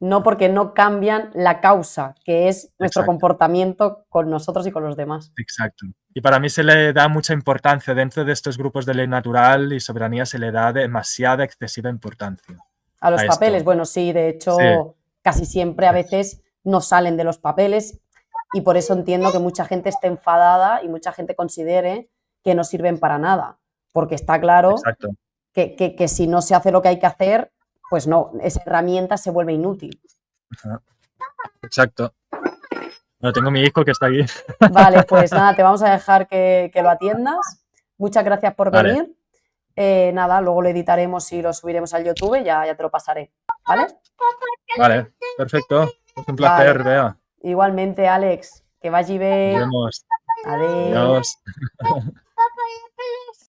No porque no cambian la causa, que es nuestro Exacto, comportamiento con nosotros y con los demás. exacto. Y para mí se le da mucha importancia dentro de estos grupos de ley natural y soberanía, se le da demasiada excesiva importancia A los a papeles, esto. bueno, sí, de Sí, hecho, casi siempre a veces no salen de los papeles y por eso entiendo que mucha gente esté enfadada y mucha gente considere que no sirven para nada, porque está claro exacto. que si no se hace lo que hay que hacer, pues no, esa herramienta se vuelve inútil. Ajá, exacto. Bueno, tengo mi hijo que está aquí. Vale, pues nada, te vamos a dejar que lo atiendas. Muchas gracias por Vale, venir. Nada, luego lo editaremos y lo subiremos al YouTube, ya te lo pasaré. ¿Vale? vale, perfecto. Es un placer, Vale. Bea. Igualmente, Alex, que vagi Nos bé. vemos. Adeu. Adiós.